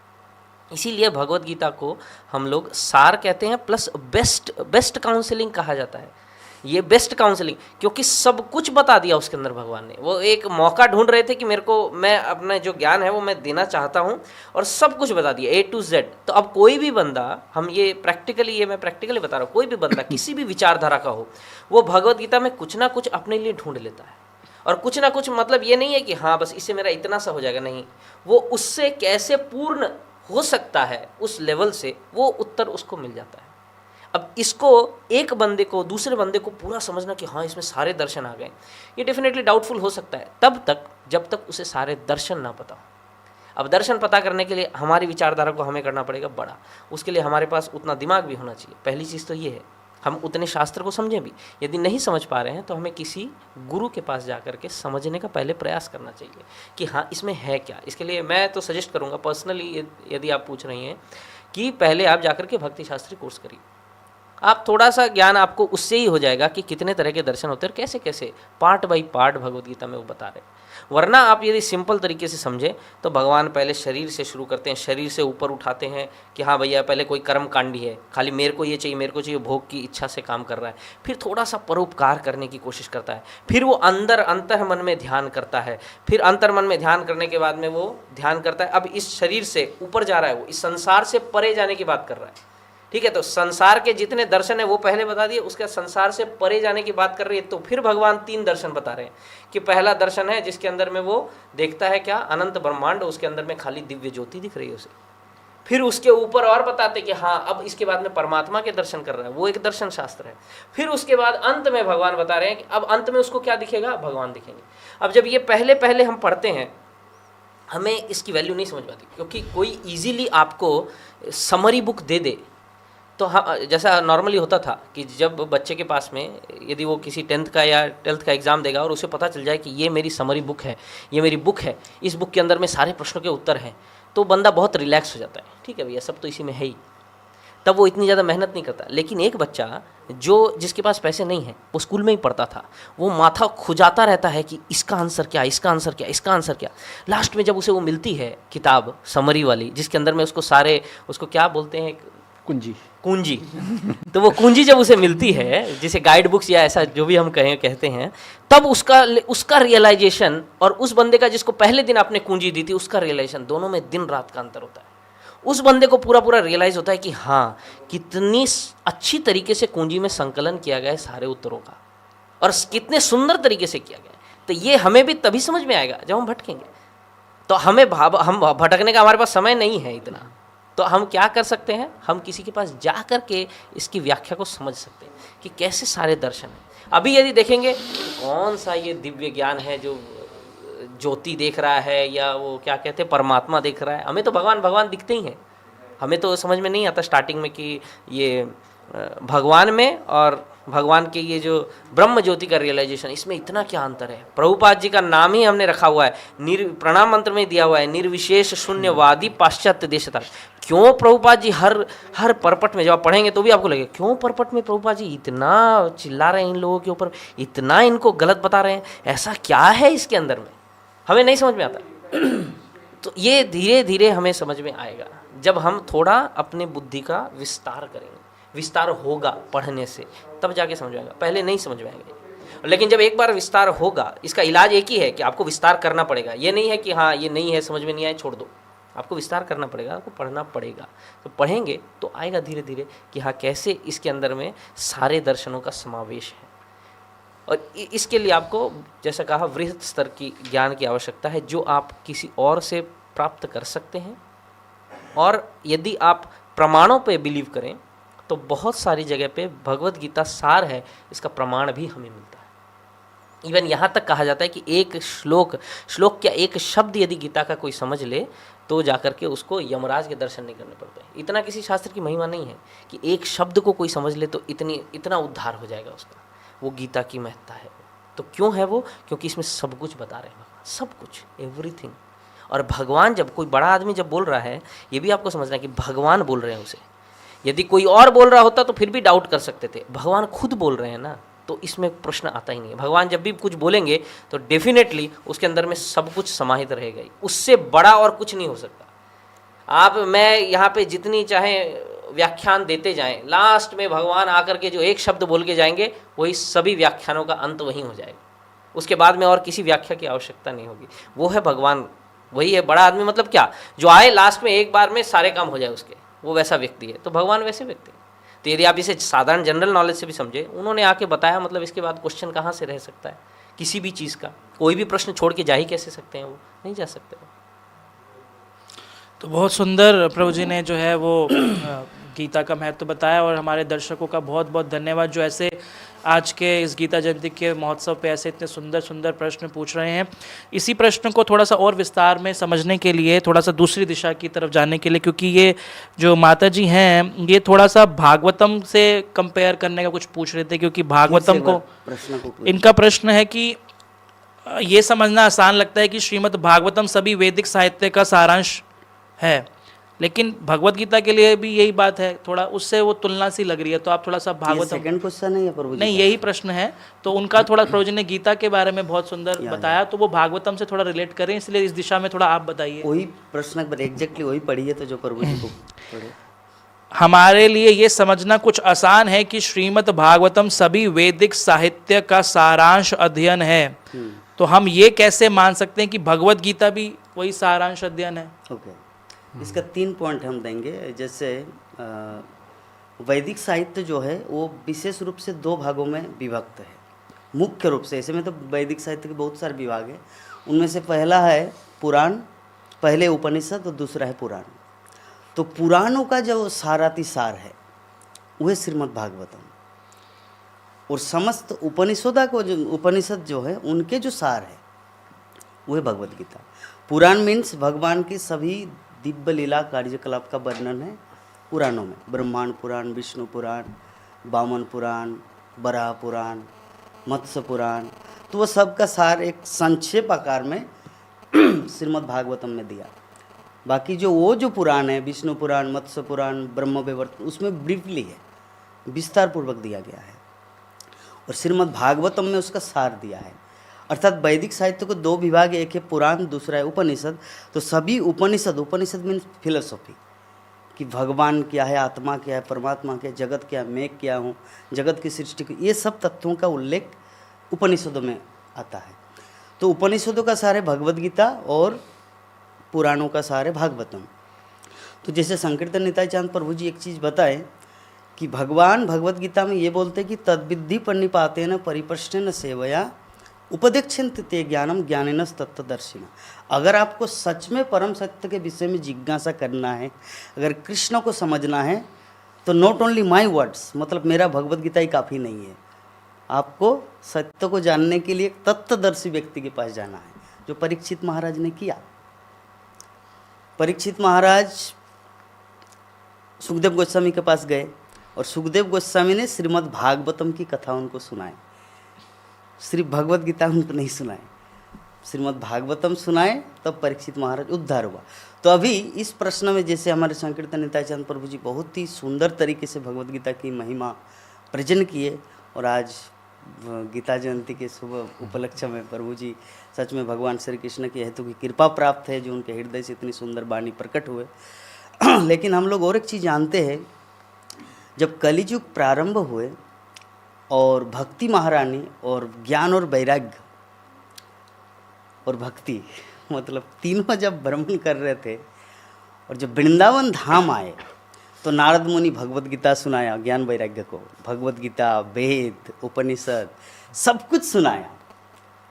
इसीलिए भगवत गीता को हम लोग सार कहते हैं प्लस बेस्ट काउंसलिंग कहा जाता है। ये बेस्ट काउंसलिंग, क्योंकि सब कुछ बता दिया उसके अंदर भगवान ने। वो एक मौका ढूंढ रहे थे कि मेरे को, मैं अपना जो ज्ञान है वो मैं देना चाहता हूँ, और सब कुछ बता दिया A to Z। तो अब कोई भी बंदा, हम ये मैं प्रैक्टिकली बता रहा हूँ, कोई भी बंदा किसी भी विचारधारा का हो, वो भगवत गीता में कुछ ना कुछ अपने लिए ढूंढ लेता है। और कुछ ना कुछ मतलब ये नहीं है कि हाँ बस इससे मेरा इतना सा हो जाएगा, नहीं, वो उससे कैसे पूर्ण हो सकता है उस लेवल से वो उत्तर उसको मिल जाता है। अब इसको एक बंदे को दूसरे बंदे को पूरा समझना कि हाँ इसमें सारे दर्शन आ गए, ये डेफिनेटली डाउटफुल हो सकता है तब तक जब तक उसे सारे दर्शन ना पता हो। अब दर्शन पता करने के लिए हमारी विचारधारा को हमें करना पड़ेगा बड़ा, उसके लिए हमारे पास उतना दिमाग भी होना चाहिए। पहली चीज़ तो ये है, हम उतने शास्त्र को समझें भी। यदि नहीं समझ पा रहे हैं तो हमें किसी गुरु के पास जा कर के समझने का पहले प्रयास करना चाहिए कि हाँ इसमें है क्या। इसके लिए मैं तो सजेस्ट करूँगा पर्सनली, यदि आप पूछ रही हैं, कि पहले आप जाकर के भक्ति शास्त्री कोर्स करिए। आप थोड़ा सा ज्ञान आपको उससे ही हो जाएगा कि कितने तरह के दर्शन होते हैं, कैसे कैसे part by part Bhagavad Gita में वो बता रहे। वरना आप यदि सिंपल तरीके से समझें तो भगवान पहले शरीर से शुरू करते हैं, शरीर से ऊपर उठाते हैं कि हाँ भैया पहले कोई कर्म कांडी है, खाली मेरे को ये चाहिए, मेरे को चाहिए, भोग की इच्छा से काम कर रहा है। फिर थोड़ा सा परोपकार करने की कोशिश करता है, फिर वो अंदर अंतर मन में ध्यान करता है, फिर अंतर मन में ध्यान करने के बाद में वो ध्यान करता है, अब इस शरीर से ऊपर जा रहा है, वो इस संसार से परे जाने की बात कर रहा है। ठीक है, तो संसार के जितने दर्शन है वो पहले बता दिए, उसके संसार से परे जाने की बात कर रही है, तो फिर भगवान 3 दर्शन बता रहे हैं कि पहला दर्शन है जिसके अंदर में वो देखता है क्या, अनंत ब्रह्मांड, उसके अंदर में खाली दिव्य ज्योति दिख रही है उसे। फिर उसके ऊपर और बताते कि हाँ अब इसके बाद में परमात्मा के दर्शन कर रहा है, वो एक दर्शन शास्त्र है। फिर उसके बाद अंत में भगवान बता रहे हैं कि अब अंत में उसको क्या दिखेगा, भगवान दिखेंगे। अब जब ये पहले पहले हम पढ़ते हैं हमें इसकी वैल्यू नहीं समझ में आती, क्योंकि कोई इजीली आपको समरी बुक दे दे तो हाँ, जैसा नॉर्मली होता था कि जब बच्चे के पास में यदि वो किसी 10th का या 12th का एग्ज़ाम देगा और उसे पता चल जाए कि ये मेरी समरी बुक है, ये मेरी बुक है, इस बुक के अंदर में सारे प्रश्नों के उत्तर हैं, तो बंदा बहुत रिलैक्स हो जाता है। ठीक है भैया, सब तो इसी में है ही, तब वो इतनी ज़्यादा मेहनत नहीं करता। लेकिन एक बच्चा जिसके पास पैसे नहीं है, वो स्कूल में ही पढ़ता था, वो माथा खुजाता रहता है कि इसका आंसर क्या, इसका आंसर क्या, इसका आंसर क्या। लास्ट में जब उसे वो मिलती है किताब समरी वाली, जिसके अंदर में उसको क्या बोलते हैं, कुंजी तो वो कुंजी जब उसे मिलती है, जिसे गाइड बुक्स या ऐसा जो भी हम कहते हैं, तब उसका रियलाइजेशन और उस बंदे का जिसको पहले दिन आपने कुंजी दी थी उसका रियलाइजेशन, दोनों में दिन रात का अंतर होता है। उस बंदे को पूरा रियलाइज होता है कि हाँ कितनी अच्छी तरीके से कुंजी में संकलन किया गया है सारे उत्तरों का, और कितने सुंदर तरीके से किया गया है। तो ये हमें भी तभी समझ में आएगा जब हम भटकेंगे। तो हम भटकने का हमारे पास समय नहीं है इतना, तो हम क्या कर सकते हैं, हम किसी के पास जा कर के इसकी व्याख्या को समझ सकते हैं कि कैसे सारे दर्शन हैं। अभी यदि देखेंगे कौन सा ये दिव्य ज्ञान है जो ज्योति देख रहा है, या वो क्या कहते हैं परमात्मा देख रहा है, हमें तो भगवान दिखते ही हैं। हमें तो समझ में नहीं आता स्टार्टिंग में कि ये भगवान में और भगवान के ये जो ब्रह्म ज्योति का रियलाइजेशन, इसमें इतना क्या अंतर है। प्रभुपाद जी का नाम ही हमने रखा हुआ है, प्रणाम मंत्र में दिया हुआ है, निर्विशेष शून्यवादी पाश्चात्य देशता। क्यों प्रभुपाद जी हर परपट में जब आप पढ़ेंगे तो भी आपको लगेगा क्यों परपट में प्रभुपाद जी इतना चिल्ला रहे हैं इन लोगों के ऊपर, इतना इनको गलत बता रहे हैं, ऐसा क्या है इसके अंदर में, हमें नहीं समझ में आता। तो ये धीरे धीरे हमें समझ में आएगा जब हम थोड़ा अपने बुद्धि का विस्तार करेंगे। विस्तार होगा पढ़ने से, तब जाके समझ में आएगा, पहले नहीं समझ में आएगा। लेकिन जब एक बार विस्तार होगा, इसका इलाज एक ही है कि आपको विस्तार करना पड़ेगा। ये नहीं है कि हाँ ये नहीं है, समझ में नहीं आए छोड़ दो, आपको विस्तार करना पड़ेगा, आपको पढ़ना पड़ेगा। तो पढ़ेंगे तो आएगा धीरे धीरे कि हाँ कैसे इसके अंदर में सारे दर्शनों का समावेश है। और इसके लिए आपको जैसा कहा वृहत स्तर की ज्ञान की आवश्यकता है, जो आप किसी और से प्राप्त कर सकते हैं। और यदि आप प्रमाणों पे बिलीव करें तो बहुत सारी जगह पे भगवत गीता सार है, इसका प्रमाण भी हमें मिलता है। इवन यहाँ तक कहा जाता है कि एक श्लोक क्या एक शब्द यदि गीता का कोई समझ ले तो जाकर के उसको यमराज के दर्शन नहीं करने पड़ते हैं। इतना किसी शास्त्र की महिमा नहीं है कि एक शब्द को कोई समझ ले तो इतना उद्धार हो जाएगा उसका। वो गीता की महत्ता है। तो क्यों है वो? क्योंकि इसमें सब कुछ बता रहे हैं भगवान, सब कुछ, एवरीथिंग। और भगवान जब कोई बड़ा आदमी जब बोल रहा है, ये भी आपको समझना है कि भगवान बोल रहे हैं उसे। यदि कोई और बोल रहा होता तो फिर भी डाउट कर सकते थे, भगवान खुद बोल रहे हैं ना, तो इसमें प्रश्न आता ही नहीं है। भगवान जब भी कुछ बोलेंगे तो डेफिनेटली उसके अंदर में सब कुछ समाहित रहेगा ही, उससे बड़ा और कुछ नहीं हो सकता। आप मैं यहाँ पे जितनी चाहे व्याख्यान देते जाएं, लास्ट में भगवान आकर के जो एक शब्द बोल के जाएंगे वही सभी व्याख्यानों का अंत वहीं हो जाएगा। उसके बाद में और किसी व्याख्या की आवश्यकता नहीं होगी। वो है भगवान, वही है बड़ा आदमी। मतलब क्या, जो आए लास्ट में एक बार में सारे काम हो जाए उसके, वो वैसा व्यक्ति है। तो भगवान वैसे व्यक्ति है। तो यदि आप इसे साधारण जनरल नॉलेज से भी समझे, उन्होंने आके बताया, मतलब इसके बाद क्वेश्चन कहाँ से रह सकता है किसी भी चीज़ का? कोई भी प्रश्न छोड़ के जा ही कैसे सकते हैं? वो नहीं जा सकते। तो बहुत सुंदर प्रभु जी ने जो है वो गीता का महत्व बताया, और हमारे दर्शकों का बहुत बहुत धन्यवाद जो ऐसे आज के इस गीता जयंती के महोत्सव पे ऐसे इतने सुंदर सुंदर प्रश्न पूछ रहे हैं। इसी प्रश्न को थोड़ा सा और विस्तार में समझने के लिए, थोड़ा सा दूसरी दिशा की तरफ जाने के लिए, क्योंकि ये जो माता जी हैं ये थोड़ा सा भागवतम से कंपेयर करने का कुछ पूछ रहे थे, क्योंकि भागवतम को इनका प्रश्न है कि ये समझना आसान लगता है कि श्रीमद् भागवतम सभी वैदिक साहित्य का सारांश है, लेकिन भगवत गीता के लिए भी यही बात है, थोड़ा उससे वो तुलना सी लग रही है। तो आप थोड़ा सा भागवतम, सेकंड क्वेश्चन है या प्रभु जी? नहीं, यही प्रश्न है। तो उनका थोड़ा प्रभु जी ने गीता के बारे में बहुत सुंदर बताया, तो वो भागवतम से थोड़ा रिलेट करें, इसलिए इस दिशा में थोड़ा आप बताइए। वही प्रश्न एग्जैक्टली वही पढ़िए तो जो प्रभु जी को पढ़े। हमारे लिए ये समझना कुछ आसान है कि श्रीमद् भागवतम सभी वैदिक साहित्य का सारांश अध्ययन है, तो हम ये कैसे मान सकते हैं कि भगवत गीता भी वही सारांश अध्ययन है? ओके, इसका 3 पॉइंट हम देंगे। जैसे वैदिक साहित्य जो है वो विशेष रूप से दो भागों में विभक्त है, मुख्य रूप से। ऐसे में तो वैदिक साहित्य के बहुत सारे विभाग हैं, उनमें से पहला है पुराण, पहले उपनिषद और दूसरा है पुराण। तो पुराणों का जो सारातिसार है वह श्रीमद् भागवतम, और समस्त उपनिषद जो है उनके जो सार है वह भगवद गीता। पुराण मीन्स भगवान की सभी दिव्य लीला कार्यकलाप का वर्णन है पुराणों में। ब्रह्मांड पुराण, विष्णु पुराण, वामन पुराण, वराह पुराण, मत्स्य पुराण, तो वह सब का सार एक संक्षेप आकार में श्रीमद् भागवतम में दिया। बाकी जो पुराण है, विष्णु पुराण, मत्स्य पुराण, ब्रह्म वैवर्त, उसमें ब्रीफली है, विस्तार पूर्वक दिया गया है। और श्रीमद् भागवतम में उसका सार दिया है। अर्थात वैदिक साहित्य को दो विभाग, एक है पुराण, दूसरा है उपनिषद। तो सभी उपनिषद मीन्स फिलोसॉफी, कि भगवान क्या है, आत्मा क्या है, परमात्मा क्या है, जगत क्या है, मैं क्या हूँ, जगत की सृष्टि को, ये सब तत्वों का उल्लेख उपनिषदों में आता है। तो उपनिषदों का सार है भगवद गीता और पुराणों का सार है भागवतम। तो जैसे संकीर्तन निताई चांद प्रभु जी एक चीज़ बताएं कि भगवान भगवद गीता में ये बोलते कि तद्विद्धि प्रणिपाते न परिप्रश्न सेवया उपदेक्षन्ति ते ज्ञानम ज्ञानिनस तत्वदर्शिना। अगर आपको सच में परम सत्य के विषय में जिज्ञासा करना है, अगर कृष्ण को समझना है, तो नॉट ओनली माई वर्ड्स, मतलब मेरा भगवद गीता ही काफ़ी नहीं है। आपको सत्य को जानने के लिए तत्वदर्शी व्यक्ति के पास जाना है, जो परीक्षित महाराज ने किया। परीक्षित महाराज सुखदेव गोस्वामी के पास गए और सुखदेव गोस्वामी ने श्रीमद् भागवतम की कथा उनको सुनाई। सिर्फ भगवद गीता उनको नहीं सुनाए, श्रीमद् भागवतम सुनाए, तब परीक्षित महाराज उद्धार हुआ। तो अभी इस प्रश्न में जैसे हमारे संकीर्तन निताई चंद प्रभु जी बहुत ही सुंदर तरीके से भगवद गीता की महिमा प्रेजेंट किए, और आज गीता जयंती के शुभ उपलक्ष्य में प्रभु जी सच में भगवान श्री कृष्ण की हेतु की कृपा प्राप्त है, जो उनके हृदय से इतनी सुंदर वाणी प्रकट हुए। लेकिन हम लोग और एक चीज़ जानते हैं, जब कलियुग प्रारंभ हुए और भक्ति महारानी और ज्ञान और वैराग्य और भक्ति, मतलब तीनों जब भ्रमण कर रहे थे और जब वृंदावन धाम आए, तो नारद मुनि भगवद गीता सुनाया ज्ञान वैराग्य को। भगवद गीता, वेद, उपनिषद सब कुछ सुनाया,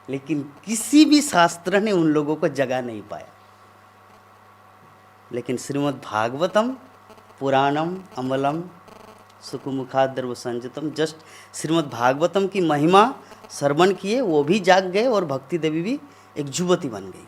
लेकिन किसी भी शास्त्र ने उन लोगों को जगा नहीं पाया। लेकिन श्रीमद् भागवतम पुराणम अमलम सुकुमुखाद्रव संजतम, जस्ट श्रीमद् भागवतम की महिमा श्रवण किए, वो भी जाग गए, और भक्ति देवी भी एक युवती बन गई।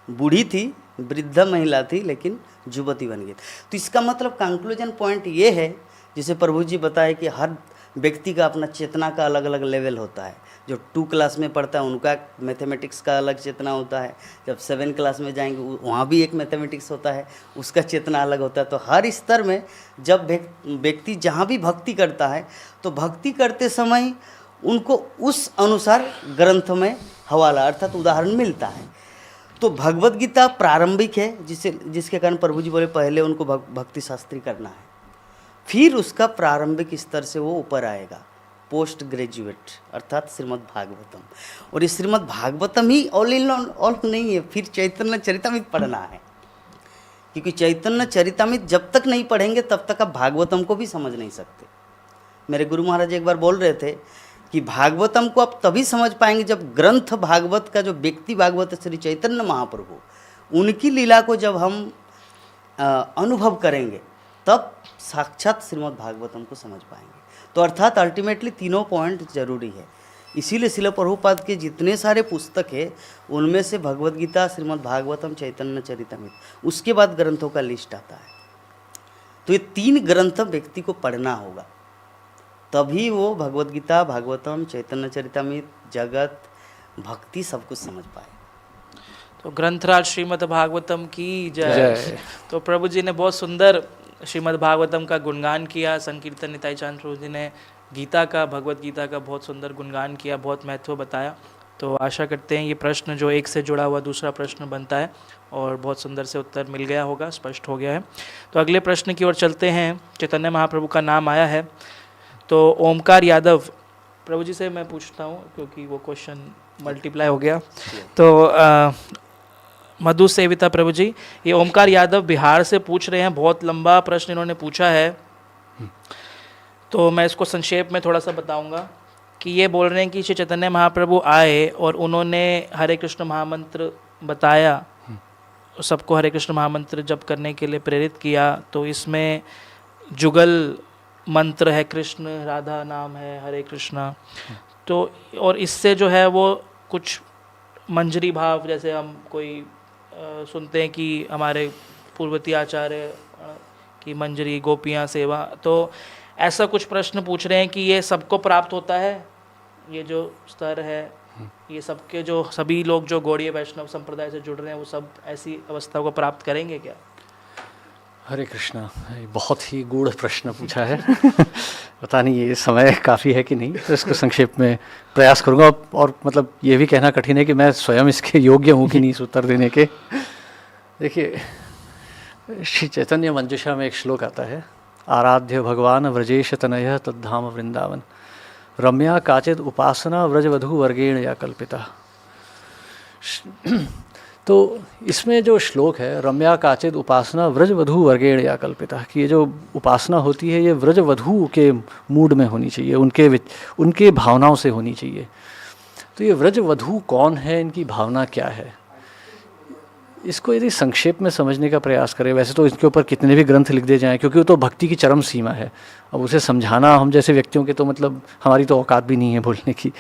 बूढ़ी थी, वृद्ध महिला थी, लेकिन युवती बन गई। तो इसका मतलब कंक्लूजन पॉइंट ये है, जिसे प्रभु जी बताए कि हर व्यक्ति का अपना चेतना का अलग अलग लेवल होता है। जो 2 क्लास में पढ़ता है उनका मैथमेटिक्स का अलग चेतना होता है, जब 7 क्लास में जाएंगे वहाँ भी एक मैथमेटिक्स होता है, उसका चेतना अलग होता है। तो हर स्तर में जब व्यक्ति जहाँ भी भक्ति करता है, तो भक्ति करते समय उनको उस अनुसार ग्रंथ में हवाला अर्थात उदाहरण मिलता है। तो भगवद गीता प्रारंभिक है, जिसके कारण प्रभु जी बोले पहले उनको भक्ति शास्त्री करना है, फिर उसका प्रारंभिक स्तर से वो ऊपर आएगा, पोस्ट ग्रेजुएट अर्थात श्रीमद् भागवतम। और ये श्रीमद् भागवतम ही ऑल इन ऑल नहीं है, फिर चैतन्य चरितामृत पढ़ना है, क्योंकि चैतन्य चरितामृत जब तक नहीं पढ़ेंगे तब तक आप भागवतम को भी समझ नहीं सकते। मेरे गुरु महाराज एक बार बोल रहे थे कि भागवतम को आप तभी समझ पाएंगे जब ग्रंथ भागवत का जो व्यक्ति भागवत श्री चैतन्य महाप्रभु, उनकी लीला को जब हम अनुभव करेंगे, तब साक्षात श्रीमद् भागवतम को समझ पाएंगे। तो अर्थात अल्टीमेटली तीनों पॉइंट जरूरी है। इसीलिए शिल प्रभुपाद के जितने सारे पुस्तक है, उनमें से भगवद गीता, श्रीमद् भागवतम, चैतन्य चरितामृत, उसके बाद ग्रंथों का लिस्ट आता है। तो ये 3 ग्रंथ व्यक्ति को पढ़ना होगा, तभी वो भगवद गीता, भागवतम, चैतन्य चरितामृत, जगत, भक्ति सब कुछ समझ पाए। तो ग्रंथराज श्रीमद् भागवतम की जय। तो प्रभु जी ने बहुत सुंदर श्रीमद् भागवतम का गुणगान किया, संकीर्तन निताई चांद प्रभु जी ने गीता का, भगवद गीता का बहुत सुंदर गुणगान किया, बहुत महत्व बताया। तो आशा करते हैं ये प्रश्न जो एक से जुड़ा हुआ दूसरा प्रश्न बनता है, और बहुत सुंदर से उत्तर मिल गया होगा, स्पष्ट हो गया है। तो अगले प्रश्न की ओर चलते हैं। चैतन्य महाप्रभु का नाम आया है, तो ओमकार यादव प्रभु जी से मैं पूछता हूँ, क्योंकि वो क्वेश्चन मल्टीप्लाई हो गया। तो मधु सेविता प्रभु जी, ये ओमकार यादव बिहार से पूछ रहे हैं, बहुत लंबा प्रश्न इन्होंने पूछा है तो मैं इसको संक्षेप में थोड़ा सा बताऊंगा कि ये बोल रहे हैं कि श्री चैतन्य महाप्रभु आए और उन्होंने हरे कृष्ण महामंत्र बताया, सबको हरे कृष्ण महामंत्र जप करने के लिए प्रेरित किया। तो इसमें जुगल मंत्र है, कृष्ण राधा नाम है, हरे कृष्णा। तो और इससे जो है वो कुछ मंजरी भाव, जैसे हम कोई सुनते हैं कि हमारे पूर्वती आचार्य की मंजरी गोपियाँ सेवा, तो ऐसा कुछ प्रश्न पूछ रहे हैं कि ये सबको प्राप्त होता है, ये जो स्तर है, ये सबके जो सभी लोग जो गौड़ीय वैष्णव संप्रदाय से जुड़ रहे हैं वो सब ऐसी अवस्था को प्राप्त करेंगे क्या? हरे कृष्णा, ये बहुत ही गूढ़ प्रश्न पूछा है। पता नहीं ये समय काफ़ी है कि नहीं, तो इसको संक्षेप में प्रयास करूँगा। और मतलब ये भी कहना कठिन है कि मैं स्वयं इसके योग्य हूँ कि नहीं इस उत्तर देने के। देखिए, श्री चैतन्य मंजुषा में एक श्लोक आता है, आराध्य भगवान व्रजेश तनय तद्धाम वृंदावन रम्या काचिद उपासना व्रजवधु वर्गेण या कल्पिता। तो इसमें जो श्लोक है, रम्या काचिद उपासना व्रजवधु वर्गेण या कल्पिता, कि ये जो उपासना होती है ये व्रजवधु के मूड में होनी चाहिए, उनके भावनाओं से होनी चाहिए। तो ये व्रजवधु कौन है, इनकी भावना क्या है, इसको यदि संक्षेप में समझने का प्रयास करें, वैसे तो इसके ऊपर कितने भी ग्रंथ लिख दे जाएं, क्योंकि वो तो भक्ति की चरम सीमा है। अब उसे समझाना हम जैसे व्यक्तियों के तो मतलब हमारी तो औकात भी नहीं है बोलने की,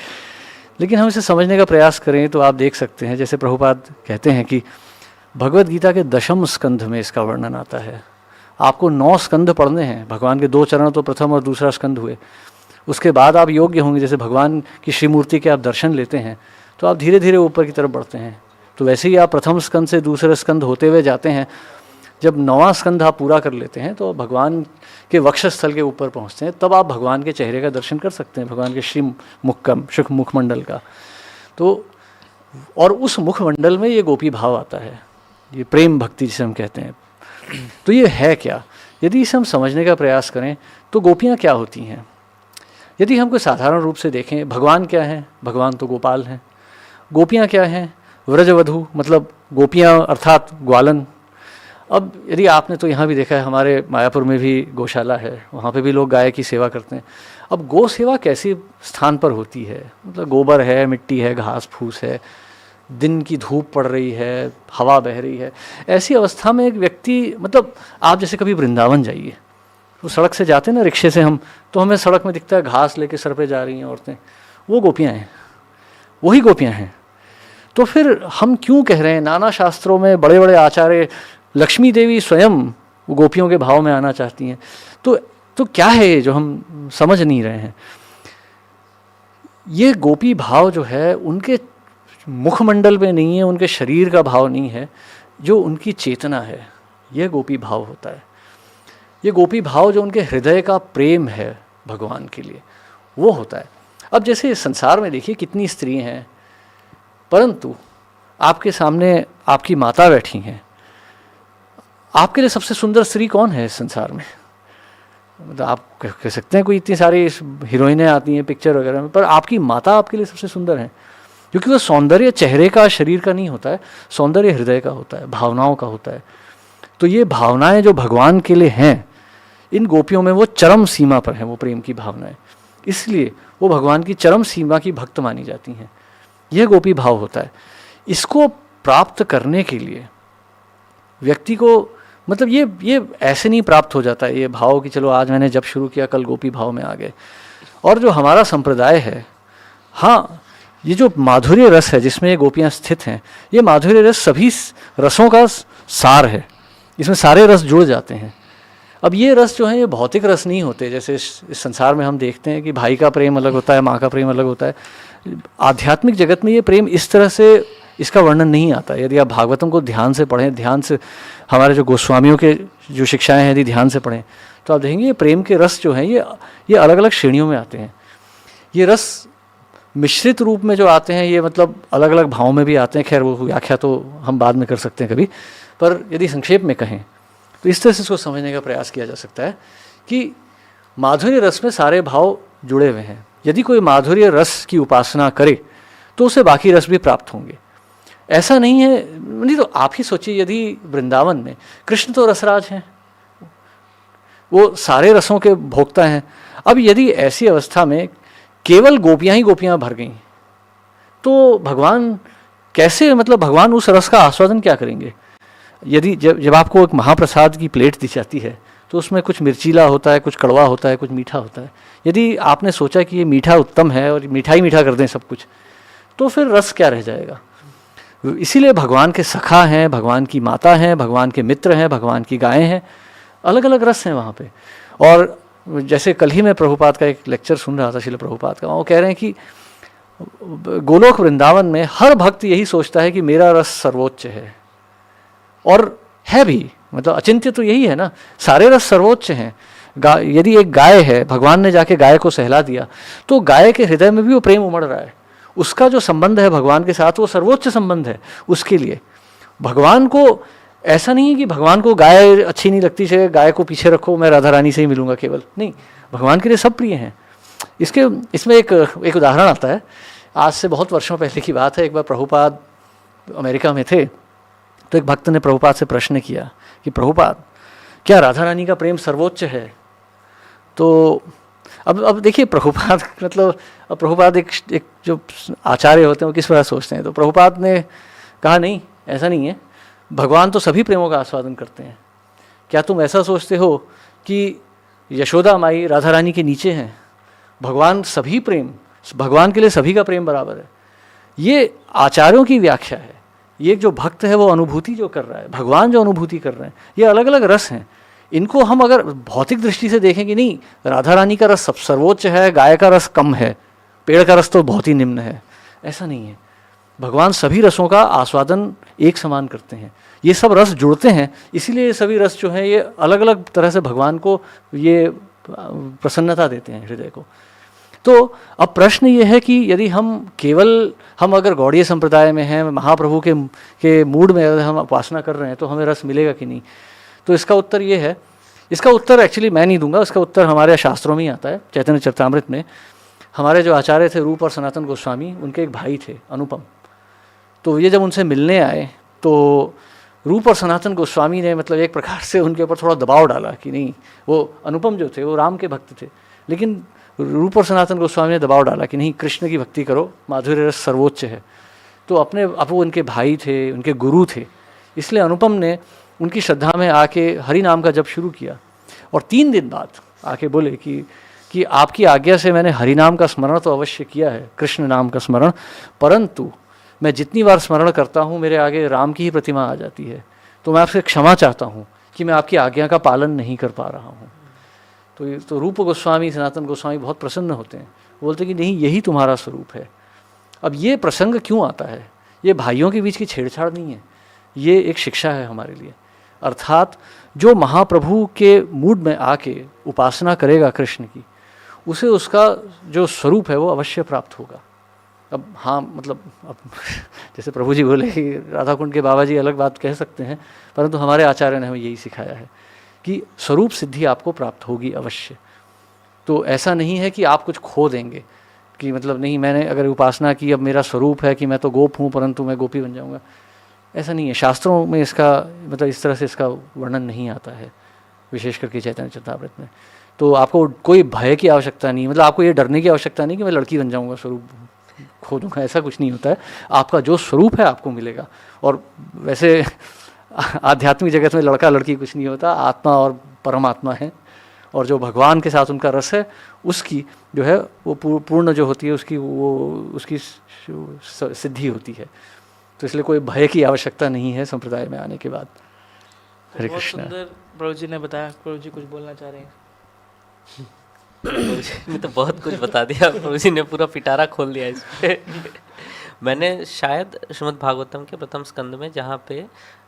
लेकिन हम इसे समझने का प्रयास करें तो आप देख सकते हैं, जैसे प्रभुपाद कहते हैं कि भगवद गीता के 10वें स्कंध में इसका वर्णन आता है। आपको 9 स्कंध पढ़ने हैं, भगवान के 2 चरण तो प्रथम और दूसरा स्कंध हुए, उसके बाद आप योग्य होंगे, जैसे भगवान की श्रीमूर्ति के आप दर्शन लेते हैं तो आप धीरे धीरे ऊपर की तरफ बढ़ते हैं। तो वैसे ही आप प्रथम स्कंद से दूसरे स्कंद होते हुए जाते हैं। जब 9वां स्कंद आप पूरा कर लेते हैं तो भगवान के वक्षस्थल के ऊपर पहुंचते हैं, तब आप भगवान के चेहरे का दर्शन कर सकते हैं, भगवान के श्री शुभ मुखमंडल का। तो और उस मुखमंडल में ये गोपी भाव आता है, ये प्रेम भक्ति जिसे हम कहते हैं। तो ये है क्या, यदि इसे हम समझने का प्रयास करें तो गोपियाँ क्या होती हैं। यदि हम कोई साधारण रूप से देखें, भगवान क्या हैं, भगवान तो गोपाल हैं। गोपियाँ क्या हैं, व्रजवधु, मतलब गोपियाँ अर्थात ग्वालन। अब यदि आपने तो यहाँ भी देखा है, हमारे मायापुर में भी गौशाला है, वहाँ पे भी लोग गाय की सेवा करते हैं। अब गौ सेवा कैसी स्थान पर होती है, मतलब गोबर है, मिट्टी है, घास फूस है, दिन की धूप पड़ रही है, हवा बह रही है, ऐसी अवस्था में एक व्यक्ति, मतलब आप जैसे कभी वृंदावन जाइए तो सड़क से जाते हैं ना रिक्शे से हम, तो हमें सड़क में दिखता है घास लेके सर पे जा रही हैं औरतें, वो गोपियाँ हैं, वही गोपियाँ हैं। तो फिर हम क्यों कह रहे हैं, नाना शास्त्रों में बड़े बड़े आचार्य, लक्ष्मी देवी स्वयं गोपियों के भाव में आना चाहती हैं। तो क्या है ये जो हम समझ नहीं रहे हैं। ये गोपी भाव जो है उनके मुखमंडल में नहीं है, उनके शरीर का भाव नहीं है, जो उनकी चेतना है, यह गोपी भाव होता है। ये गोपी भाव जो उनके हृदय का प्रेम है भगवान के लिए, वो होता है। अब जैसे संसार में देखिए कितनी स्त्री हैं, परंतु आपके सामने आपकी माता बैठी हैं, आपके लिए सबसे सुंदर स्त्री कौन है इस संसार में? मतलब आप कह सकते हैं कोई इतनी सारी हीरोइनें आती हैं पिक्चर वगैरह में, पर आपकी माता आपके लिए सबसे सुंदर है, क्योंकि वो सौंदर्य चेहरे का, शरीर का नहीं होता है, सौंदर्य हृदय का होता है, भावनाओं का होता है। तो ये भावनाएं जो भगवान के लिए हैं, इन गोपियों में वो चरम सीमा पर हैं, वो प्रेम की भावनाएं, इसलिए वो भगवान की चरम सीमा की भक्त मानी जाती हैं। यह गोपी भाव होता है। इसको प्राप्त करने के लिए व्यक्ति को, मतलब ये ऐसे नहीं प्राप्त हो जाता है ये भाव कि चलो आज मैंने जब शुरू किया कल गोपी भाव में आ गए। और जो हमारा संप्रदाय है, हाँ, ये जो माधुर्य रस है जिसमें ये गोपियाँ स्थित हैं, ये माधुर्य रस सभी रसों का सार है, इसमें सारे रस जुड़ जाते हैं। अब ये रस जो है ये भौतिक रस नहीं होते, जैसे इस संसार में हम देखते हैं कि भाई का प्रेम अलग होता है, माँ का प्रेम अलग होता है। आध्यात्मिक जगत में ये प्रेम इस तरह से, इसका वर्णन नहीं आता। यदि आप भागवतम को ध्यान से पढ़ें, ध्यान से हमारे जो गोस्वामियों के जो शिक्षाएं हैं यदि ध्यान से पढ़ें, तो आप देखेंगे ये प्रेम के रस जो हैं ये अलग अलग श्रेणियों में आते हैं। ये रस मिश्रित रूप में जो आते हैं, ये मतलब अलग अलग भावों में भी आते हैं। खैर वो व्याख्या तो हम बाद में कर सकते हैं कभी, पर यदि संक्षेप में कहें तो इस तरह से इसको समझने का प्रयास किया जा सकता है कि माधुर्य रस में सारे भाव जुड़े हुए हैं। यदि कोई माधुर्य रस की उपासना करे तो उसे बाकी रस भी प्राप्त होंगे। ऐसा नहीं है, नहीं तो आप ही सोचिए, यदि वृंदावन में कृष्ण तो रसराज हैं, वो सारे रसों के भोक्ता हैं। अब यदि ऐसी अवस्था में केवल गोपियां ही गोपियां भर गईं तो भगवान कैसे, मतलब भगवान उस रस का आस्वादन क्या करेंगे? यदि जब आपको एक महाप्रसाद की प्लेट दी जाती है तो उसमें कुछ मिर्चीला होता है, कुछ कड़वा होता है, कुछ मीठा होता है। यदि आपने सोचा कि ये मीठा उत्तम है और मीठा ही मीठा कर दें सब कुछ, तो फिर रस क्या रह जाएगा? इसीलिए भगवान के सखा हैं, भगवान की माता हैं, भगवान के मित्र हैं, भगवान की गायें हैं, अलग अलग रस हैं वहाँ पे। और जैसे कल ही मैं प्रभुपाद का एक लेक्चर सुन रहा था, श्रील प्रभुपाद का, वो कह रहे हैं कि गोलोक वृंदावन में हर भक्त यही सोचता है कि मेरा रस सर्वोच्च है, और है भी, मतलब अचिंत्य तो यही है ना, सारे रस सर्वोच्च हैं। यदि एक गाय है, भगवान ने जाके गाय को सहला दिया तो गाय के हृदय में भी वो प्रेम उमड़ रहा है, उसका जो संबंध है भगवान के साथ वो सर्वोच्च संबंध है उसके लिए। भगवान को ऐसा नहीं है कि भगवान को गाय अच्छी नहीं लगती है, गाय को पीछे रखो, मैं राधा रानी से ही मिलूंगा केवल, नहीं, भगवान के लिए सब प्रिय हैं। इसमें एक उदाहरण आता है, आज से बहुत वर्षों पहले की बात है। एक बार प्रभुपाद अमेरिका में थे तो एक भक्त ने प्रभुपाद से प्रश्न किया कि प्रभुपाद, क्या राधा रानी का प्रेम सर्वोच्च है? तो अब देखिए प्रभुपाद, मतलब अब प्रभुपाद एक जो आचार्य होते हैं वो किस प्रकार सोचते हैं। तो प्रभुपाद ने कहा नहीं, ऐसा नहीं है, भगवान तो सभी प्रेमों का आस्वादन करते हैं। क्या तुम ऐसा सोचते हो कि यशोदा माई राधा रानी के नीचे हैं? भगवान सभी प्रेम, भगवान के लिए सभी का प्रेम बराबर है। ये आचार्यों की व्याख्या है। ये जो भक्त है वो अनुभूति जो कर रहा है, भगवान जो अनुभूति कर रहे हैं, ये अलग अलग रस हैं। इनको हम अगर भौतिक दृष्टि से देखें कि नहीं राधा रानी का रस सब सर्वोच्च है, गाय का रस कम है, पेड़ का रस तो बहुत ही निम्न है, ऐसा नहीं है। भगवान सभी रसों का आस्वादन एक समान करते हैं। ये सब रस जुड़ते हैं, इसीलिए ये सभी रस जो हैं ये अलग अलग तरह से भगवान को ये प्रसन्नता देते हैं हृदय को। तो अब प्रश्न ये है कि यदि हम अगर गौड़ीय संप्रदाय में हैं, महाप्रभु के मूड में अगर हम उपासना कर रहे हैं तो हमें रस मिलेगा कि नहीं? तो इसका उत्तर ये है, इसका उत्तर एक्चुअली मैं नहीं दूंगा, इसका उत्तर हमारे शास्त्रों में ही आता है। चैतन्य चरितामृत में हमारे जो आचार्य थे रूप और सनातन गोस्वामी, उनके एक भाई थे अनुपम। तो ये जब उनसे मिलने आए तो रूप और सनातन गोस्वामी ने मतलब एक प्रकार से उनके ऊपर थोड़ा दबाव डाला कि नहीं, वो अनुपम जो थे वो राम के भक्त थे, लेकिन रूप और सनातन गोस्वामी ने दबाव डाला कि नहीं, कृष्ण की भक्ति करो, माधुर्य रस सर्वोच्च है। तो अब वो उनके भाई थे, उनके गुरु थे, इसलिए अनुपम ने उनकी श्रद्धा में आके हरि नाम का जप शुरू किया। और 3 दिन बाद आके बोले कि आपकी आज्ञा से मैंने हरि नाम का स्मरण तो अवश्य किया है, कृष्ण नाम का स्मरण, परंतु मैं जितनी बार स्मरण करता हूँ मेरे आगे राम की ही प्रतिमा आ जाती है। तो मैं आपसे क्षमा चाहता हूँ कि मैं आपकी आज्ञा का पालन नहीं कर पा रहा हूँ। तो रूप गोस्वामी, सनातन गोस्वामी बहुत प्रसन्न होते हैं, बोलते कि नहीं, यही तुम्हारा स्वरूप है। अब ये प्रसंग क्यों आता है? ये भाइयों के बीच की छेड़छाड़ नहीं है, ये एक शिक्षा है हमारे लिए। अर्थात जो महाप्रभु के मूड में आके उपासना करेगा कृष्ण की, उसे उसका जो स्वरूप है वो अवश्य प्राप्त होगा। अब हाँ, मतलब अब जैसे प्रभु जी बोले कि राधा कुंड के बाबा जी अलग बात कह सकते हैं, परंतु हमारे आचार्य ने हमें यही सिखाया है कि स्वरूप सिद्धि आपको प्राप्त होगी अवश्य। तो ऐसा नहीं है कि आप कुछ खो देंगे कि मतलब नहीं, मैंने अगर उपासना की, अब मेरा स्वरूप है कि मैं तो गोप हूँ परंतु मैं गोपी बन जाऊँगा, ऐसा नहीं है। शास्त्रों में इसका मतलब इस तरह से इसका वर्णन नहीं आता है, विशेष करके चैतन्य चरितामृत में। तो आपको कोई भय की आवश्यकता नहीं, मतलब आपको ये डरने की आवश्यकता नहीं कि मैं लड़की बन जाऊँगा, स्वरूप खो दूँगा, ऐसा कुछ नहीं होता है। आपका जो स्वरूप है आपको मिलेगा। और वैसे आध्यात्मिक जगत में लड़का लड़की कुछ नहीं होता, आत्मा और परमात्मा है, और जो भगवान के साथ उनका रस है उसकी जो है वो पूर्ण जो होती है उसकी सिद्धि होती है। तो इसलिए कोई भय की आवश्यकता नहीं है संप्रदाय में आने के बाद। हरे कृष्ण। बहुत सुंदर प्रभु जी ने बताया। प्रभु जी कुछ बोलना चाह रहे हैं? प्रभु जी ने तो बहुत कुछ बता दिया, प्रभु जी ने पूरा पिटारा खोल दिया इस पे। मैंने शायद श्रीमद् भागवतम के प्रथम स्कंद में जहाँ पे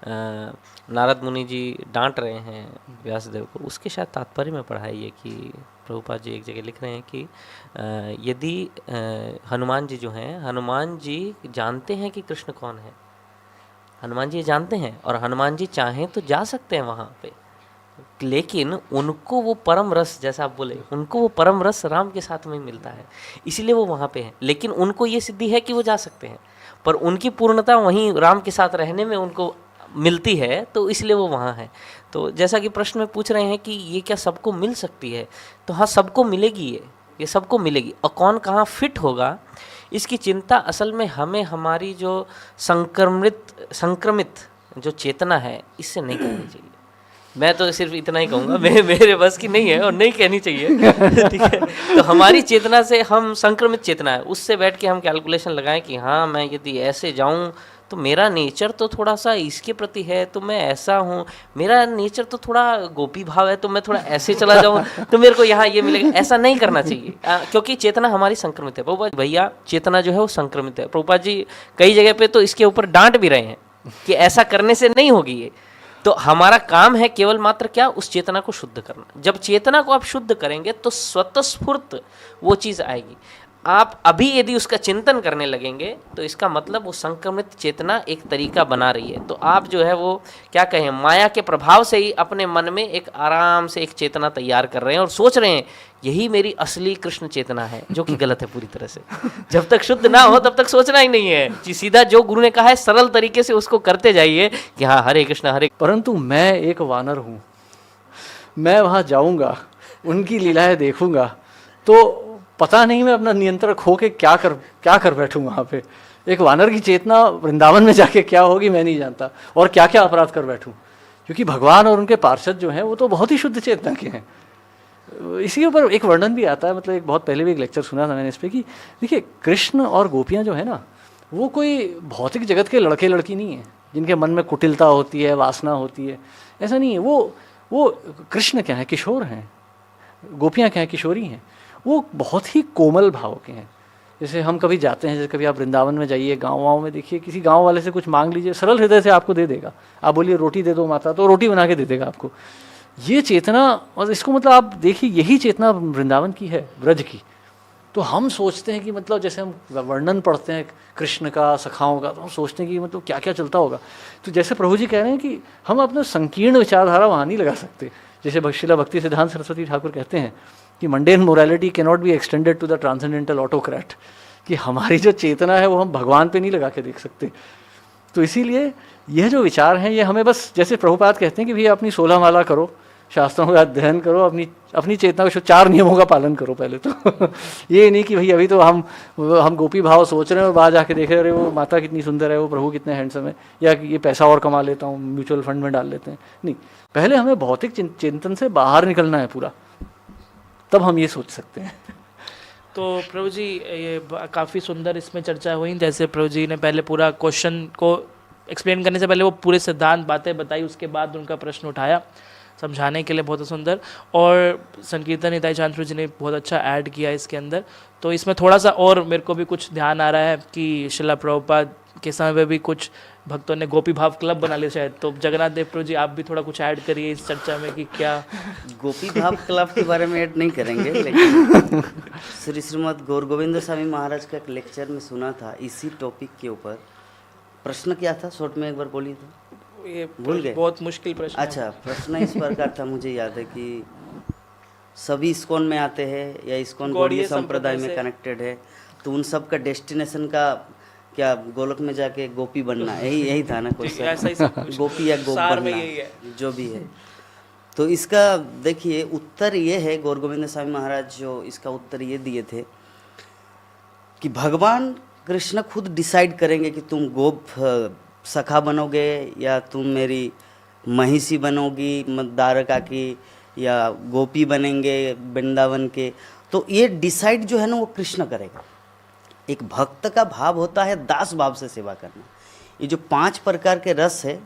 नारद मुनि जी डांट रहे हैं व्यासदेव को, उसके शायद तात्पर्य में पढ़ा है ये कि प्रभुपाद जी एक जगह लिख रहे हैं कि यदि हनुमान जी जो हैं, हनुमान जी जानते हैं कि कृष्ण कौन है, हनुमान जी जानते हैं, और हनुमान जी चाहें तो जा सकते हैं वहाँ पे, लेकिन उनको वो परम रस, जैसा आप बोले, उनको वो परम रस राम के साथ में मिलता है, इसीलिए वो वहाँ पे हैं। लेकिन उनको ये सिद्धि है कि वो जा सकते हैं, पर उनकी पूर्णता वहीं राम के साथ रहने में उनको मिलती है तो इसलिए वो वहाँ है। तो जैसा कि प्रश्न में पूछ रहे हैं कि ये क्या सबको मिल सकती है, तो हाँ सबको मिलेगी, ये सबको मिलेगी। और कौन कहाँ फिट होगा इसकी चिंता असल में हमें हमारी जो संक्रमित जो चेतना है इससे नहीं करनी चाहिए। मैं तो सिर्फ इतना ही कहूँगा, मेरे बस की नहीं है और नहीं कहनी चाहिए ठीक है। तो हमारी चेतना से, हम संक्रमित चेतना है, उससे बैठ के हम कैलकुलेशन लगाएं कि हाँ मैं यदि ऐसे जाऊँ तो मेरा नेचर तो थोड़ा सा इसके प्रति है तो मैं ऐसा हूँ, मेरा नेचर तो थोड़ा गोपी भाव है तो मैं थोड़ा ऐसे चला जाऊँ तो मेरे को यहाँ ये मिलेगा। ऐसा नहीं करना चाहिए क्योंकि चेतना हमारी संक्रमित है। प्रभुपाद भैया चेतना जो है वो संक्रमित है। प्रभुपाद जी कई जगह पे तो इसके ऊपर डांट भी रहे हैं कि ऐसा करने से नहीं होगी ये। तो हमारा काम है केवल मात्र क्या, उस चेतना को शुद्ध करना। जब चेतना को आप शुद्ध करेंगे तो स्वतःस्फूर्त वो चीज़ आएगी। आप अभी यदि उसका चिंतन करने लगेंगे तो इसका मतलब वो संक्रमित चेतना एक तरीका बना रही है। तो आप जो है वो क्या कहें, माया के प्रभाव से ही अपने मन में एक आराम से एक चेतना तैयार कर रहे हैं और सोच रहे हैं यही मेरी असली कृष्ण चेतना है, जो कि गलत है पूरी तरह से। जब तक शुद्ध ना हो तब तक सोचना ही नहीं है कि सीधा जो गुरु ने कहा है सरल तरीके से उसको करते जाइए कि हाँ हरे कृष्ण हरे। परंतु मैं एक वानर हूँ, मैं वहाँ जाऊँगा, उनकी लीलाएं देखूँगा, तो पता नहीं मैं अपना नियंत्रण खो के क्या कर बैठूँ वहाँ पे। एक वानर की चेतना वृंदावन में जाके क्या होगी मैं नहीं जानता, और क्या क्या अपराध कर बैठूँ, क्योंकि भगवान और उनके पार्षद जो हैं वो तो बहुत ही शुद्ध चेतना के हैं। इसी के ऊपर एक वर्णन भी आता है, मतलब एक बहुत पहले भी एक लेक्चर सुना था मैंने इस पर कि देखिए कृष्ण और गोपियाँ जो है ना वो कोई भौतिक जगत के लड़के लड़की नहीं है जिनके मन में कुटिलता होती है, वासना होती है, ऐसा नहीं है। वो कृष्ण क्या है, किशोर हैं, गोपियाँ क्या है, किशोरी हैं। वो बहुत ही कोमल भाव के हैं। जैसे हम कभी जाते हैं, जैसे कभी आप वृंदावन में जाइए, गाँव में देखिए, किसी गाँव वाले से कुछ मांग लीजिए, सरल हृदय से आपको दे देगा। आप बोलिए रोटी दे दो माता, तो रोटी बना के दे देगा आपको। ये चेतना, और इसको मतलब आप देखिए यही चेतना वृंदावन की है, ब्रज की। तो हम सोचते हैं कि मतलब जैसे हम वर्णन पढ़ते हैं कृष्ण का, सखाओं का, तो हम सोचते हैं कि मतलब क्या क्या चलता होगा। तो जैसे प्रभु जी कह रहे हैं कि हम अपना संकीर्ण विचारधारा वहाँ नहीं लगा सकते। जैसे शिला भक्ति सिद्धांत सरस्वती ठाकुर कहते हैं कि mundane morality can not be extended to the transcendental autocrat, कि हमारी जो चेतना है वो हम भगवान पे नहीं लगा के देख सकते। तो इसीलिए यह जो विचार हैं ये हमें बस, जैसे प्रभुपाद कहते हैं कि भैया अपनी 16 माला करो, शास्त्रों का अध्ययन करो, अपनी चेतना को 4 नियमों का पालन करो पहले तो ये नहीं कि भाई अभी तो हम गोपी भाव सोच रहे हैं और बाहर जाके देख रहे हैं वो माता कितनी सुंदर है, वो प्रभु कितने हैंडसम है, या ये पैसा और कमा लेता हूँ, म्यूचुअल फंड में डाल लेते हैं। नहीं, पहले हमें भौतिक चिंतन से बाहर निकलना है पूरा, तब हम ये सोच सकते हैं। तो प्रभु जी ये काफ़ी सुंदर इसमें चर्चा हुई। जैसे प्रभु जी ने पहले पूरा क्वेश्चन को एक्सप्लेन करने से पहले वो पूरे सिद्धांत बातें बताई, उसके बाद उनका प्रश्न उठाया समझाने के लिए, बहुत सुंदर। और संकीर्तन निताई चांद प्रभु जी ने बहुत अच्छा ऐड किया इसके अंदर। तो इसमें थोड़ा सा और मेरे को भी कुछ ध्यान आ रहा है कि शिला प्रभुपाद के समय में भी कुछ भक्तों ने गोपी भाव क्लब बना लिया शायद। तो जगन्नाथ देव प्रभु जी आप भी थोड़ा कुछ ऐड करिए इस चर्चा में कि क्या। गोपी भाव क्लब के बारे में ऐड नहीं करेंगे, लेकिन श्रीमद गौर गोविंद स्वामी महाराज का एक लेक्चर में सुना था इसी टॉपिक के ऊपर। प्रश्न क्या था, शॉर्ट में एक बार बोलिए तो। ये भूल गए? बहुत मुश्किल प्रश्न। अच्छा, प्रश्न इस प्रकार था, मुझे याद है कि सभी इस्कॉन में आते हैं या इस्कॉन गौड़ीय संप्रदाय में कनेक्टेड है, तो उन सब का डेस्टिनेशन का क्या गोलक में जाके गोपी बनना, यही था ना क्वेश्चन, गोपी या गोप बनना, जो भी है। तो इसका देखिए उत्तर ये है, गौर गोविंद स्वामी महाराज जो इसका उत्तर ये दिए थे कि भगवान कृष्ण खुद डिसाइड करेंगे कि तुम गोप सखा बनोगे या तुम मेरी महिषी बनोगी द्वारका की, या गोपी बनेंगे वृंदावन के। तो ये डिसाइड जो है ना वो कृष्ण करेगा। एक भक्त का भाव होता है दास भाव से सेवा करना। ये जो 5 प्रकार के रस है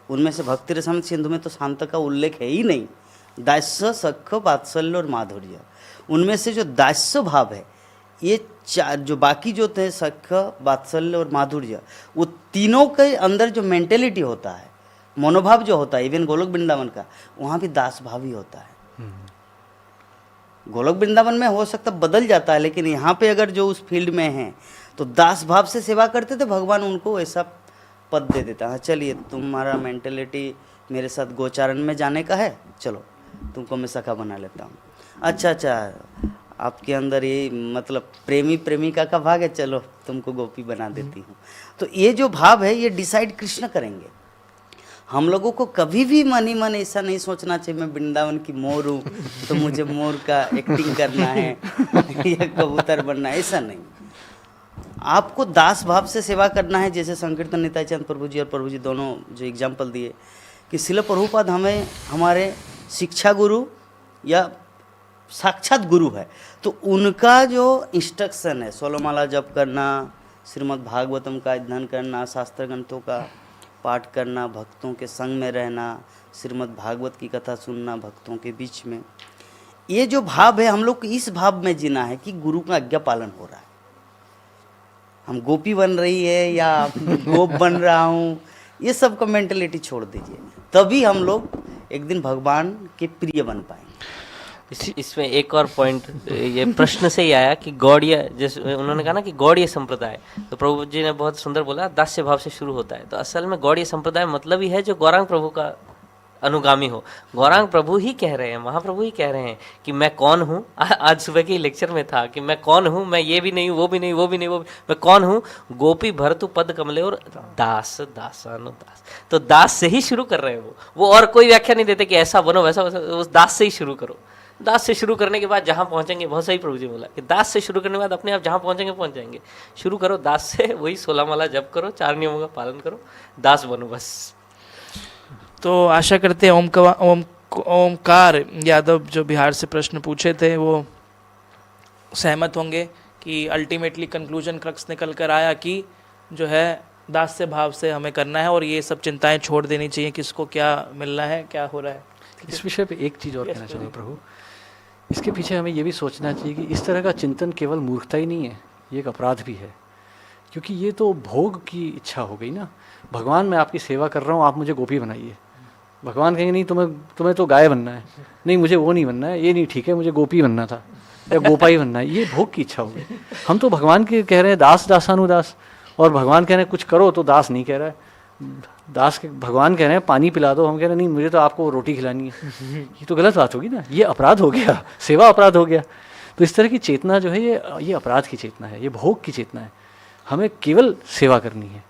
उनमें से भक्ति रसामृत सिंधु में तो शांत का उल्लेख है ही नहीं। दास्य, सख, वात्सल्य और माधुर्य, उनमें से जो दास्य भाव है, ये 4 जो बाकी जो थे सख, वात्सल्य और माधुर्य, वो तीनों के अंदर जो मेंटेलिटी होता है, मनोभाव जो होता है, इवन गोलोक वृंदावन का, वहाँ भी दास भाव ही होता है। गोलोक वृंदावन में हो सकता बदल जाता है, लेकिन यहाँ पे अगर जो उस फील्ड में हैं तो दास भाव से सेवा करते थे, भगवान उनको ऐसा पद दे देता है, चलिए तुम्हारा मेंटेलिटी मेरे साथ गोचारण में जाने का है, चलो तुमको मैं सखा बना लेता हूँ। अच्छा, आपके अंदर ये मतलब प्रेमी प्रेमिका का भाग है, चलो तुमको गोपी बना देती हूँ। तो ये जो भाव है ये डिसाइड कृष्ण करेंगे। हम लोगों को कभी भी मन ही मन ऐसा नहीं सोचना चाहिए मैं वृंदावन की मोर हूँ तो मुझे मोर का एक्टिंग करना है या कबूतर बनना है, ऐसा नहीं। आपको दास भाव से सेवा करना है, जैसे संकीर्तन निताई चंद प्रभु जी और प्रभु जी दोनों जो एग्जाम्पल दिए कि शिल प्रभुपाद हमें हमारे शिक्षा गुरु या साक्षात गुरु है, तो उनका जो इंस्ट्रक्शन है 16 माला जप करना, श्रीमद् भागवतम का अध्ययन करना, शास्त्र ग्रंथों का पाठ करना, भक्तों के संग में रहना, श्रीमद् भागवत की कथा सुनना भक्तों के बीच में, ये जो भाव है हम लोग को इस भाव में जीना है कि गुरु का आज्ञा पालन हो रहा है। हम गोपी बन रही है या गोप बन रहा हूँ, ये सब का मेंटलिटी छोड़ दीजिए, तभी हम लोग एक दिन भगवान के प्रिय बन पाएंगे। इसमें एक और पॉइंट ये प्रश्न से ही आया कि गौड़ीय, जैसे उन्होंने कहा ना कि गौड़ीय संप्रदाय, तो प्रभु जी ने बहुत सुंदर बोला दास्य भाव से शुरू होता है। तो असल में गौड़ीय संप्रदाय मतलब ही है जो गौरांग प्रभु का अनुगामी हो। गौरांग प्रभु ही कह रहे हैं, महाप्रभु ही कह रहे हैं कि मैं कौन हूँ। आज सुबह के लेक्चर में था कि मैं कौन हूँ, मैं ये भी नहीं हूँ, वो भी नहीं, वो भी नहीं, वो भी, मैं कौन हूँ, गोपी भरतु पद कमले और दास दासानु दास। तो दास से ही शुरू कर रहे हैं वो और कोई व्याख्या नहीं देते कि ऐसा बनो वैसा वैसा, उस दास से ही शुरू करो। दास से शुरू करने के बाद जहाँ पहुँचेंगे, बहुत सही प्रभु जी बोला कि दास से शुरू करने के बाद अपने आप जहाँ पहुँचेंगे पहुँच जाएंगे। शुरू करो दास से, वही 16 माला जप करो, 4 नियमों का पालन करो, दास बनो बस। तो आशा करते हैं ओमकार यादव जो बिहार से प्रश्न पूछे थे वो सहमत होंगे कि अल्टीमेटली कंक्लूजन क्रक्स निकल कर आया कि जो है दास्य भाव से हमें करना है और ये सब चिंताएं छोड़ देनी चाहिए, किसको क्या मिलना है, क्या हो रहा है। इस विषय पे एक चीज़ और कहना चाहूँगा प्रभु, इसके पीछे हमें ये भी सोचना चाहिए कि इस तरह का चिंतन केवल मूर्खता ही नहीं है, ये एक अपराध भी है, क्योंकि ये तो भोग की इच्छा हो गई ना। भगवान मैं आपकी सेवा कर रहा हूँ, आप मुझे गोपी बनाइए। भगवान कहेंगे नहीं तुम्हें तो गाय बनना है, नहीं मुझे वो नहीं बनना है, ये नहीं ठीक है, मुझे गोपी बनना था या गोपाई बनना है। ये भोग की इच्छा हो गई। हम तो भगवान के कह रहे हैं दास दासानुदास, और भगवान कह रहे हैं कुछ करो, तो दास नहीं कह रहा है। दास के भगवान कह रहे हैं पानी पिला दो, हम कह रहे हैं नहीं मुझे तो आपको रोटी खिलानी है। ये तो गलत बात होगी ना, ये अपराध हो गया, सेवा अपराध हो गया। तो इस तरह की चेतना जो है ये अपराध की चेतना है, ये भोग की चेतना है। हमें केवल सेवा करनी है।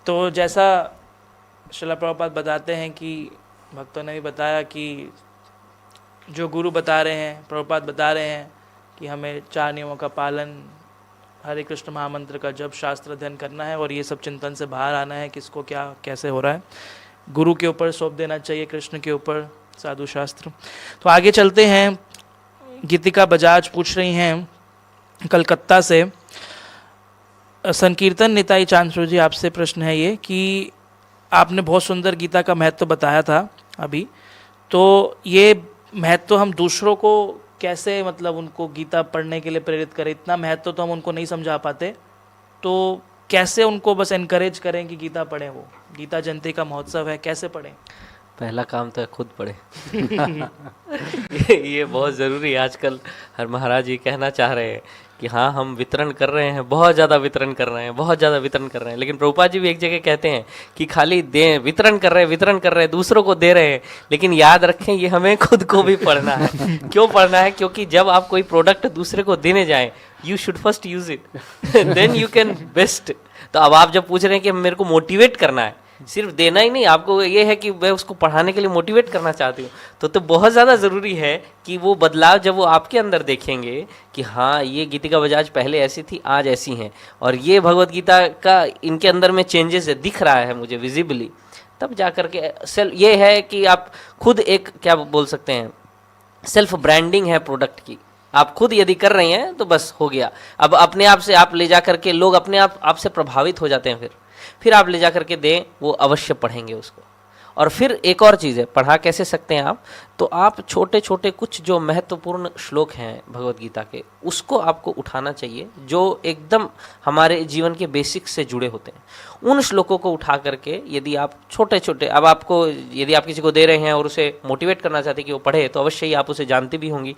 तो जैसा श्रील प्रभुपाद बताते हैं कि भक्तों ने भी बताया कि जो गुरु बता रहे हैं, प्रभुपाद बता रहे हैं कि हमें 4 नियमों का पालन, हरे कृष्ण महामंत्र का जप, शास्त्र अध्ययन करना है और ये सब चिंतन से बाहर आना है, किसको क्या कैसे हो रहा है, गुरु के ऊपर सौंप देना चाहिए, कृष्ण के ऊपर, साधु शास्त्र। तो आगे चलते हैं। गीतिका बजाज पूछ रही हैं कलकत्ता से, संकीर्तन निताई चांद जी आपसे प्रश्न है ये कि आपने बहुत सुंदर गीता का महत्व बताया था अभी, तो ये महत्व हम दूसरों को कैसे, मतलब उनको गीता पढ़ने के लिए प्रेरित करें? इतना महत्व तो हम उनको नहीं समझा पाते, तो कैसे उनको बस एनकरेज करें कि गीता पढ़ें? वो गीता जयंती का महोत्सव है, कैसे पढ़ें? पहला काम तो है खुद पढ़े। ये बहुत ज़रूरी है। आजकल हर महाराज जी कहना चाह रहे हैं कि हाँ हम वितरण कर रहे हैं, बहुत ज़्यादा वितरण कर रहे हैं, बहुत ज़्यादा वितरण कर रहे हैं, लेकिन प्रभुपाद जी भी एक जगह कहते हैं कि खाली दे वितरण कर रहे हैं, दूसरों को दे रहे हैं, लेकिन याद रखें ये हमें खुद को भी पढ़ना है। क्यों पढ़ना है? क्योंकि जब आप कोई प्रोडक्ट दूसरे को देने जाएं, you should first use it, then you can best. तो अब आप जब पूछ रहे हैं कि मेरे को मोटिवेट करना है, सिर्फ देना ही नहीं, आपको ये है कि मैं उसको पढ़ाने के लिए मोटिवेट करना चाहती हूँ, तो बहुत ज़्यादा ज़रूरी है कि वो बदलाव जब वो आपके अंदर देखेंगे कि हाँ ये गीतिका बजाज पहले ऐसी थी, आज ऐसी हैं, और ये भगवत गीता का इनके अंदर में चेंजेस दिख रहा है मुझे विजिबली, तब जा कर के ये है कि आप खुद एक क्या बोल सकते हैं, सेल्फ ब्रांडिंग है प्रोडक्ट की। आप खुद यदि कर रही हैं तो बस हो गया। अब अपने आप से आप ले जा करके, लोग अपने आप आपसे प्रभावित हो जाते हैं, फिर आप ले जा करके दें, वो अवश्य पढ़ेंगे उसको। और फिर एक और चीज़ है, पढ़ा कैसे सकते हैं आप, तो आप छोटे छोटे कुछ जो महत्वपूर्ण श्लोक हैं भगवत गीता के, उसको आपको उठाना चाहिए, जो एकदम हमारे जीवन के बेसिक्स से जुड़े होते हैं। उन श्लोकों को उठा करके यदि आप छोटे छोटे, अब आपको यदि आप किसी को दे रहे हैं और उसे मोटिवेट करना चाहते हैं कि वो पढ़े, तो अवश्य ही आप उसे जानती भी होंगी,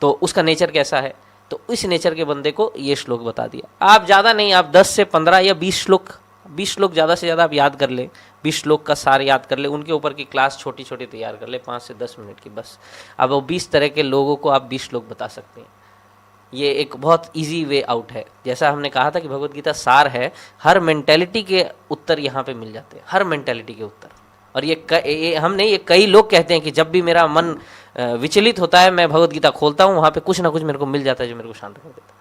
तो उसका नेचर कैसा है, तो इस नेचर के बंदे को ये श्लोक बता दिया। आप ज़्यादा नहीं, आप 10 से 15 या 20 श्लोक ज़्यादा से ज़्यादा आप याद कर ले, 20 श्लोक का सार याद कर ले, उनके ऊपर की क्लास छोटी छोटी तैयार कर ले, 5 से 10 मिनट की बस। अब वो 20 तरह के लोगों को आप 20 श्लोक बता सकते हैं। ये एक बहुत इजी वे आउट है। जैसा हमने कहा था कि भगवत गीता सार है, हर मेंटेलिटी के उत्तर यहाँ पे मिल जाते हैं, हर मेंटेलिटी के उत्तर। और ये हम नहीं, ये कई लोग कहते हैं कि जब भी मेरा मन विचलित होता है मैं भगवत गीता खोलता हूँ, वहाँ पे कुछ ना कुछ मेरे को मिल जाता है जो मेरे को शांत कर देता है।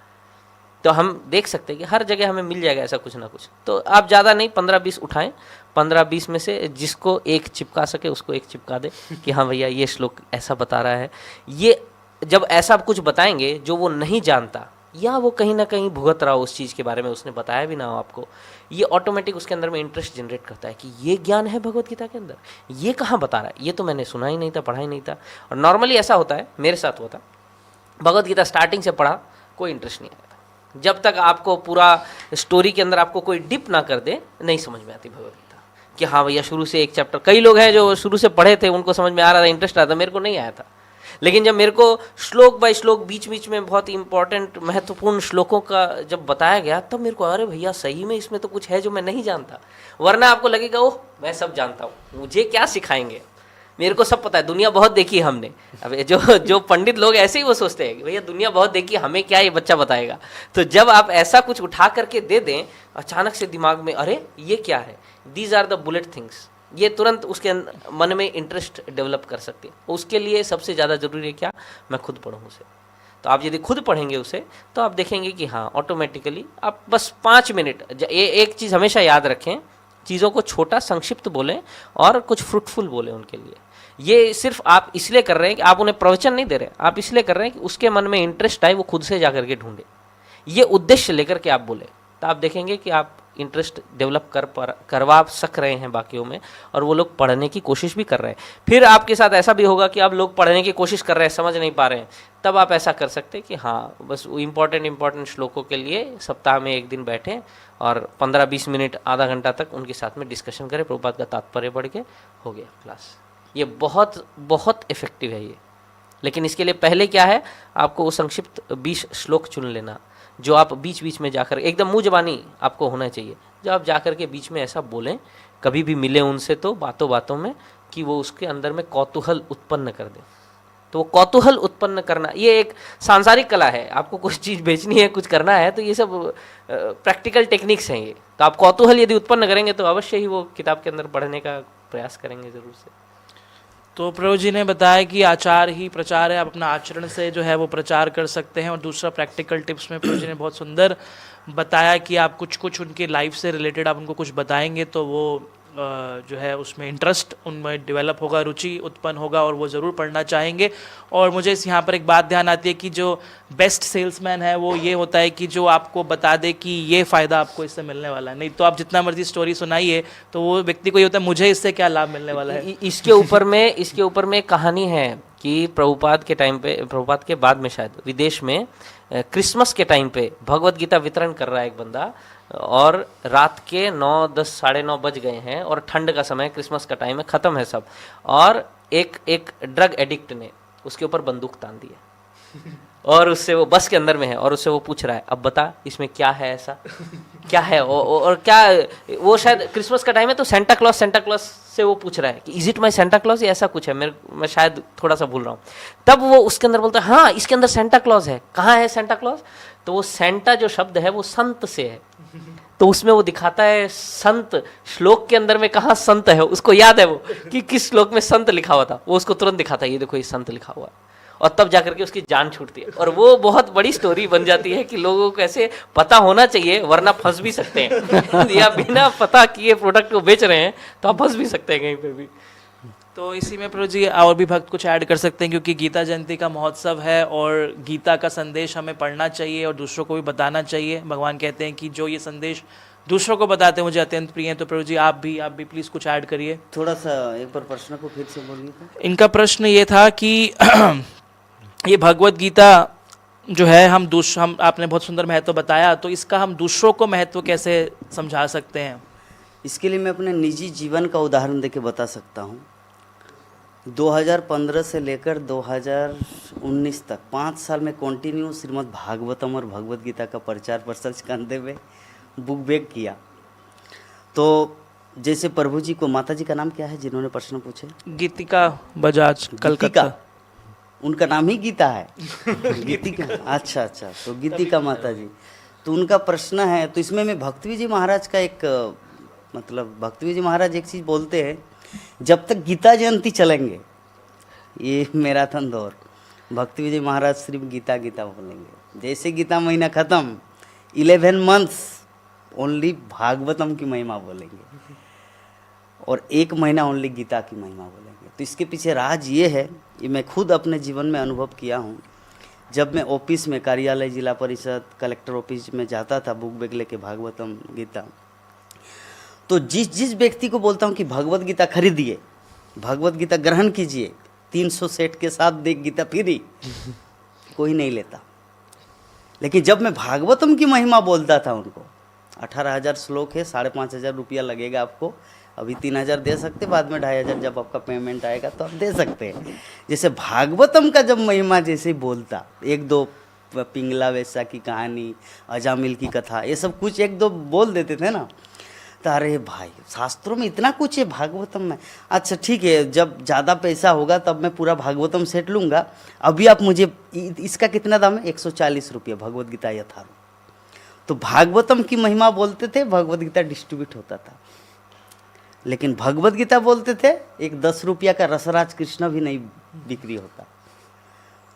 तो हम देख सकते हैं कि हर जगह हमें मिल जाएगा ऐसा कुछ ना कुछ। तो आप ज़्यादा नहीं 15-20 उठाएं, 15-20 में से जिसको एक चिपका सके उसको एक चिपका दे कि हाँ भैया ये श्लोक ऐसा बता रहा है। ये जब ऐसा कुछ बताएंगे जो वो नहीं जानता या वो कहीं ना कहीं भुगत रहा हो उस चीज़ के बारे में, उसने बताया भी ना हो आपको, ये ऑटोमेटिक उसके अंदर में इंटरेस्ट जनरेट करता है कि ये ज्ञान है भगवत गीता के अंदर, ये कहाँ बता रहा है, ये तो मैंने सुना ही नहीं था, पढ़ा ही नहीं था। और नॉर्मली ऐसा होता है, मेरे साथ हुआ था, भगवत गीता स्टार्टिंग से पढ़ा, कोई इंटरेस्ट नहीं आया था। जब तक आपको पूरा स्टोरी के अंदर आपको कोई डिप ना कर दे, नहीं समझ में आती भगवत गीता कि हाँ भैया शुरू से एक चैप्टर। कई लोग हैं जो शुरू से पढ़े थे, उनको समझ में आ रहा था, इंटरेस्ट आता, मेरे को नहीं आया था। लेकिन जब मेरे को श्लोक बाय श्लोक बीच बीच में बहुत इंपॉर्टेंट महत्वपूर्ण श्लोकों का जब बताया गया, तब मेरे को अरे भैया सही में इसमें तो कुछ है जो मैं नहीं जानता। वरना आपको लगेगा ओह मैं सब जानता हूँ, मुझे क्या सिखाएंगे, मेरे को सब पता है, दुनिया बहुत देखी हमने। अब जो पंडित लोग ऐसे ही वो सोचते हैं कि भैया दुनिया बहुत देखी, हमें क्या ये बच्चा बताएगा। तो जब आप ऐसा कुछ उठा करके दे दें, अचानक से दिमाग में अरे ये क्या है, these are the bullet things, ये तुरंत उसके मन में इंटरेस्ट डेवलप कर सकती है। उसके लिए सबसे ज़्यादा ज़रूरी है क्या, मैं खुद पढ़ूँ उसे। तो आप यदि खुद पढ़ेंगे उसे तो आप देखेंगे कि हाँ ऑटोमेटिकली आप बस 5 मिनट, एक चीज़ हमेशा याद रखें, चीज़ों को छोटा संक्षिप्त बोलें और कुछ फ्रूटफुल बोलें उनके लिए। ये सिर्फ आप इसलिए कर रहे हैं कि आप उन्हें प्रवचन नहीं दे रहे, आप इसलिए कर रहे हैं कि उसके मन में इंटरेस्ट आए, वो खुद से जा करके ढूंढे। ये उद्देश्य लेकर के आप बोले तो आप देखेंगे कि आप इंटरेस्ट डेवलप करवा सक रहे हैं बाकियों में, और वो लोग पढ़ने की कोशिश भी कर रहे हैं। फिर आपके साथ ऐसा भी होगा कि आप लोग पढ़ने की कोशिश कर रहे हैं, समझ नहीं पा रहे हैं, तब आप ऐसा कर सकते हैं कि हाँ बस इंपॉर्टेंट श्लोकों के लिए सप्ताह में एक दिन बैठें और 15-20 मिनट आधा घंटा तक उनके साथ में डिस्कशन करें, प्रभुपाद का तात्पर्य पढ़ के हो गया क्लास। ये बहुत बहुत इफेक्टिव है ये। लेकिन इसके लिए पहले क्या है, आपको वो संक्षिप्त 20 श्लोक चुन लेना जो आप बीच बीच में जाकर, एकदम मुँह जबानी आपको होना चाहिए, जब आप जाकर के बीच में ऐसा बोलें, कभी भी मिले उनसे तो बातों बातों में, कि वो उसके अंदर में कौतूहल उत्पन्न कर दे। तो वो कौतूहल उत्पन्न करना ये एक सांसारिक कला है। आपको कुछ चीज़ बेचनी है, कुछ करना है, तो ये सब प्रैक्टिकल टेक्निक्स हैं ये। तो आप कौतूहल यदि उत्पन्न करेंगे तो अवश्य ही वो किताब के अंदर पढ़ने का प्रयास करेंगे ज़रूर से। तो प्रभु जी ने बताया कि आचार ही प्रचार है, आप अपना आचरण से जो है वो प्रचार कर सकते हैं। और दूसरा प्रैक्टिकल टिप्स में प्रभु जी ने बहुत सुंदर बताया कि आप कुछ उनकी लाइफ से रिलेटेड आप उनको कुछ बताएंगे तो वो जो है उसमें इंटरेस्ट उनमें डेवलप होगा, रुचि उत्पन्न होगा और वो ज़रूर पढ़ना चाहेंगे। और मुझे इस यहाँ पर एक बात ध्यान आती है कि जो बेस्ट सेल्समैन है वो ये होता है कि जो आपको बता दे कि ये फ़ायदा आपको इससे मिलने वाला है। नहीं तो आप जितना मर्जी स्टोरी सुनाइए तो वो व्यक्ति को ये होता है मुझे इससे क्या लाभ मिलने वाला है। इसके ऊपर में एक कहानी है कि प्रभुपाद के टाइम पे, प्रभुपाद के बाद में शायद विदेश में क्रिसमस के टाइम पे भगवत गीता वितरण कर रहा है एक बंदा, और रात के 9-10 साढ़े 9 बज गए हैं और ठंड का समय, क्रिसमस का टाइम है, ख़त्म है सब, और एक ड्रग एडिक्ट ने उसके ऊपर बंदूक तान दी है और उससे वो बस के अंदर में है और उससे वो पूछ रहा है अब बता इसमें क्या है, ऐसा क्या है, और क्या वो शायद क्रिसमस का टाइम है तो सेंटा क्लॉज से वो पूछ रहा है कि is it my Santa Claus, या ऐसा कुछ है, मैं शायद थोड़ा सा भूल रहा हूँ। तब वो उसके अंदर बोलता है हाँ इसके अंदर सेंटा क्लॉज है, कहाँ है सेंटा क्लॉज। तो वो सेंटा जो शब्द है वो संत से है, तो उसमें वो दिखाता है संत, श्लोक के अंदर में कहाँ संत है, उसको याद है वो कि किस श्लोक में संत लिखा हुआ था, वो उसको तुरंत दिखाता है ये देखो ये संत लिखा हुआ है, और तब जाकर के उसकी जान छूटती है। और वो बहुत बड़ी स्टोरी बन जाती है कि लोगों को ऐसे पता होना चाहिए, वरना फंस भी सकते हैं या बिना पता किए प्रोडक्ट को बेच रहे हैं तो आप फंस भी सकते हैं कहीं पे भी। तो इसी में प्रभु जी और भी भक्त कुछ ऐड कर सकते हैं, क्योंकि गीता जयंती का महोत्सव है और गीता का संदेश हमें पढ़ना चाहिए और दूसरों को भी बताना चाहिए। भगवान कहते हैं कि जो ये संदेश दूसरों को बताते हैं मुझे अत्यंत प्रिय है। तो प्रभु जी आप भी प्लीज़ कुछ ऐड करिए। थोड़ा सा एक बार प्रश्न को फिर से बोलिए। इनका प्रश्न ये था कि ये भगवत गीता जो है हम आपने बहुत सुंदर महत्व बताया, तो इसका हम दूसरों को महत्व कैसे समझा सकते हैं। इसके लिए मैं अपने निजी जीवन का उदाहरण देके बता सकता हूँ। 2015 से लेकर 2019 तक 5 साल में कंटिन्यू श्रीमद् भागवतम और भगवत गीता का प्रचार प्रसार करते हुए बुक बैक किया। तो जैसे प्रभु जी को, माता जी का नाम क्या है जिन्होंने प्रश्न पूछे? गीतिका बजाज, कलकत्ता। उनका नाम ही गीता है गीतिका। अच्छा, तो गीतिका माता जी, तो उनका प्रश्न है। तो इसमें मैं भक्तवी जी महाराज का एक मतलब भक्तवी जी महाराज एक चीज़ बोलते हैं जब तक गीता जयंती चलेंगे, ये मैराथन दौर, भक्ति विजय महाराज सिर्फ गीता गीता बोलेंगे। जैसे गीता महीना खत्म, 11 मंथ्स ओनली भागवतम की महिमा बोलेंगे और 1 महीना ओनली गीता की महिमा बोलेंगे। तो इसके पीछे राज ये है, ये मैं खुद अपने जीवन में अनुभव किया हूँ। जब मैं ऑफिस में, कार्यालय, जिला परिषद, कलेक्टर ऑफिस में जाता था बुक बैग लेके भागवतम गीता, तो जिस व्यक्ति को बोलता हूँ कि भगवत गीता खरीदिए, भगवत गीता ग्रहण कीजिए, 300 सेट के साथ देख गीता फ्री, कोई नहीं लेता। लेकिन जब मैं भागवतम की महिमा बोलता था उनको, 18,000 श्लोक है, 5,500 रुपया लगेगा आपको, अभी 3,000 दे सकते, बाद में 2,500 जब आपका पेमेंट आएगा तो आप दे सकते हैं। जैसे भागवतम का जब महिमा जैसे ही बोलता, 1-2 पिंगला वैसा की कहानी, अजामिल की कथा, ये सब कुछ 1-2 बोल देते थे ना, तो अरे भाई शास्त्रों में इतना कुछ है भागवतम में, अच्छा ठीक है, जब ज़्यादा पैसा होगा तब मैं पूरा भागवतम सेट लूँगा, अभी आप मुझे, इसका कितना दाम है, 140 रुपये भगवद गीता यथारूप। तो भागवतम की महिमा बोलते थे, भगवद गीता डिस्ट्रीब्यूट होता था। लेकिन भगवद गीता बोलते थे, एक 10 रुपया का रसराज कृष्ण भी नहीं बिक्री होता।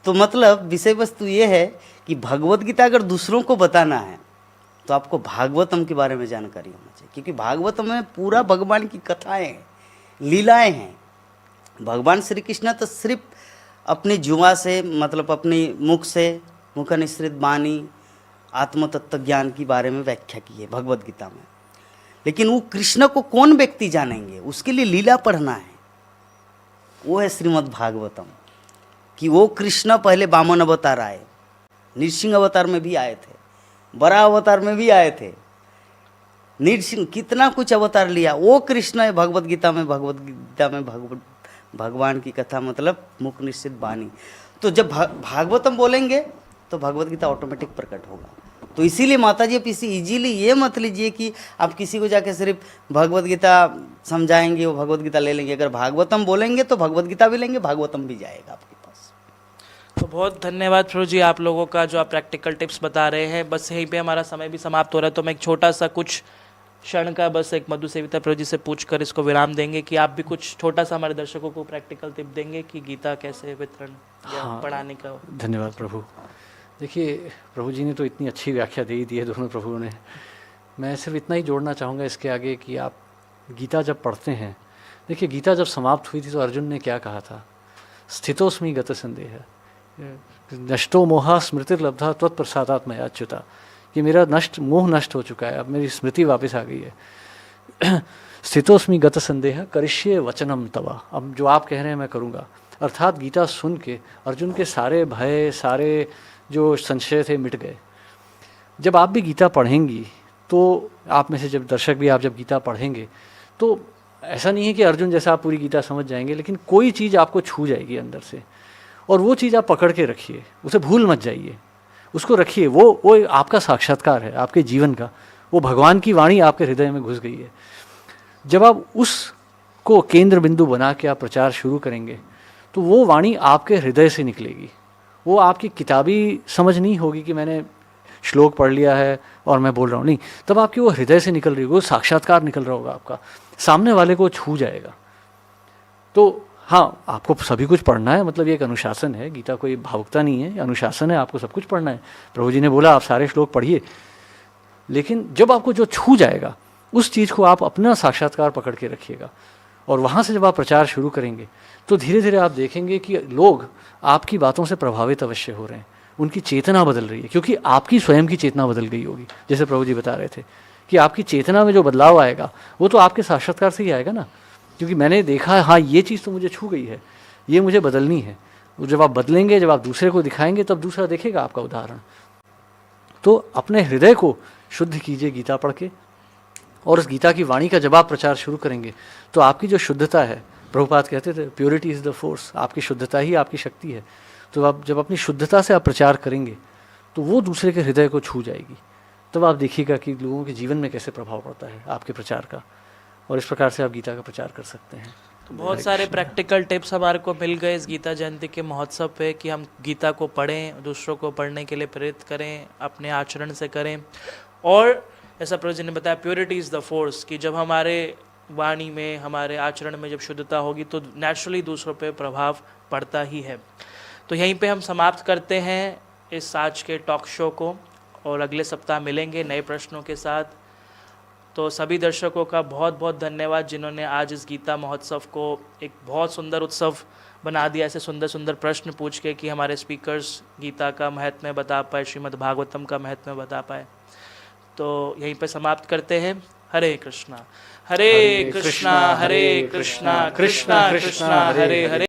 तो मतलब विषय वस्तु ये है कि भगवद गीता अगर दूसरों को बताना है तो आपको भागवतम के बारे में जानकारी होना चाहिए, क्योंकि भागवतम में पूरा भगवान की कथाएं हैं, लीलाएं हैं। भगवान श्री कृष्ण तो सिर्फ अपनी जुआ से, मतलब अपनी मुख से, मुख निश्रित वाणी, आत्म तत्व ज्ञान के बारे में व्याख्या की है भगवद गीता में। लेकिन वो कृष्ण को कौन व्यक्ति जानेंगे, उसके लिए लीला पढ़ना है। वो है श्रीमद् भागवतम, कि वो कृष्ण पहले वामन अवतार आए, नृसिंह अवतार में भी आए थे, बड़ा अवतार में भी आए थे, नृसिंह कितना कुछ अवतार लिया, वो कृष्ण है भगवद गीता में। भगवद गीता में भगवान की कथा मतलब मुख निश्चित वाणी। तो जब भागवतम बोलेंगे तो भगवद गीता ऑटोमेटिक प्रकट होगा। तो इसीलिए माता जी आप इसी इजीली ये मत लीजिए कि आप किसी को जाके सिर्फ भगवद गीता समझाएंगे, वो भगवद गीता ले लेंगे। अगर भागवतम बोलेंगे तो भगवद गीता भी लेंगे, भागवतम भी जाएगा आपके पास। तो बहुत धन्यवाद प्रभु जी आप लोगों का, जो आप प्रैक्टिकल टिप्स बता रहे हैं। बस यहीं पे हमारा समय भी समाप्त हो रहा है, तो मैं एक छोटा सा कुछ क्षण का बस एक मधु सेविता प्रभु जी से पूछ कर इसको विराम देंगे कि आप भी कुछ छोटा सा हमारे दर्शकों को प्रैक्टिकल टिप देंगे कि गीता कैसे वितरण या पढ़ाने का। धन्यवाद प्रभु। देखिए प्रभु जी ने तो इतनी अच्छी व्याख्या दे ही दी है दोनों प्रभुओं ने। मैं सिर्फ इतना ही जोड़ना चाहूँगा इसके आगे कि आप गीता जब पढ़ते हैं, देखिए गीता जब समाप्त हुई थी तो अर्जुन ने क्या कहा था, स्थितोस्मि गत संदेह नष्टो मोहा स्मृतिर्लब्धा त्वत्प्रसादात् मया अच्युता, कि मेरा मोह नष्ट हो चुका है, अब मेरी स्मृति वापस आ गई है। स्थितोस्मि गत संदेह करिष्ये वचनम तवा, अब जो आप कह रहे हैं मैं करूँगा। अर्थात गीता सुन के अर्जुन के सारे भय, सारे जो संशय थे मिट गए। जब आप भी गीता पढ़ेंगी तो आप में से जब दर्शक भी आप जब गीता पढ़ेंगे तो ऐसा नहीं है कि अर्जुन जैसा आप पूरी गीता समझ जाएंगे, लेकिन कोई चीज़ आपको छू जाएगी अंदर से, और वो चीज़ आप पकड़ के रखिए, उसे भूल मत जाइए, उसको रखिए। वो आपका साक्षात्कार है आपके जीवन का, वो भगवान की वाणी आपके हृदय में घुस गई है। जब आप उसको केंद्र बिंदु बना के आप प्रचार शुरू करेंगे तो वो वाणी आपके हृदय से निकलेगी। वो आपकी किताबी समझ नहीं होगी कि मैंने श्लोक पढ़ लिया है और मैं बोल रहा हूँ, नहीं, तब आपकी वो हृदय से निकल रही होगी, वो साक्षात्कार निकल रहा होगा आपका, सामने वाले को छू जाएगा। तो हाँ, आपको सभी कुछ पढ़ना है, मतलब ये एक अनुशासन है, गीता कोई भावुकता नहीं है, अनुशासन है, आपको सब कुछ पढ़ना है। प्रभु जी ने बोला आप सारे श्लोक पढ़िए, लेकिन जब आपको जो छू जाएगा उस चीज़ को आप अपना साक्षात्कार पकड़ के रखिएगा, और वहाँ से जब आप प्रचार शुरू करेंगे तो धीरे धीरे आप देखेंगे कि लोग आपकी बातों से प्रभावित अवश्य हो रहे हैं, उनकी चेतना बदल रही है, क्योंकि आपकी स्वयं की चेतना बदल गई होगी। जैसे प्रभु जी बता रहे थे कि आपकी चेतना में जो बदलाव आएगा वो तो आपके साक्षात्कार से ही आएगा ना, क्योंकि मैंने देखा है, हाँ ये चीज़ तो मुझे छू गई है, ये मुझे बदलनी है। जब आप बदलेंगे, जब आप दूसरे को दिखाएंगे, तब दूसरा देखेगा आपका उदाहरण। तो अपने हृदय को शुद्ध कीजिए गीता पढ़ के, और उस गीता की वाणी का जब आप प्रचार शुरू करेंगे तो आपकी जो शुद्धता है, प्रभुपाद कहते थे प्योरिटी इज़ द फोर्स, आपकी शुद्धता ही आपकी शक्ति है। तो आप जब अपनी शुद्धता से आप प्रचार करेंगे तो वो दूसरे के हृदय को छू जाएगी। तब आप देखिएगा कि लोगों के जीवन में कैसे प्रभाव पड़ता है आपके प्रचार का, और इस प्रकार से आप गीता का प्रचार कर सकते हैं। तो बहुत सारे प्रैक्टिकल टिप्स हमारे को मिल गए इस गीता जयंती के महोत्सव पे कि हम गीता को पढ़ें, दूसरों को पढ़ने के लिए प्रेरित करें, अपने आचरण से करें। और ऐसा प्रभु जी ने बताया प्योरिटी इज़ द फोर्स, कि जब हमारे वाणी में, हमारे आचरण में जब शुद्धता होगी तो नेचुरली दूसरों पे प्रभाव पड़ता ही है। तो यहीं पे हम समाप्त करते हैं इस आज के टॉक शो को और अगले सप्ताह मिलेंगे नए प्रश्नों के साथ। तो सभी दर्शकों का बहुत बहुत धन्यवाद जिन्होंने आज इस गीता महोत्सव को एक बहुत सुंदर उत्सव बना दिया, ऐसे सुंदर सुंदर प्रश्न पूछ के कि हमारे स्पीकर्स गीता का महत्व बता पाए, श्रीमद् भागवतम का महत्व बता पाए। तो यहीं पे समाप्त करते हैं। हरे कृष्णा हरे कृष्णा हरे कृष्णा कृष्णा कृष्णा हरे हरे।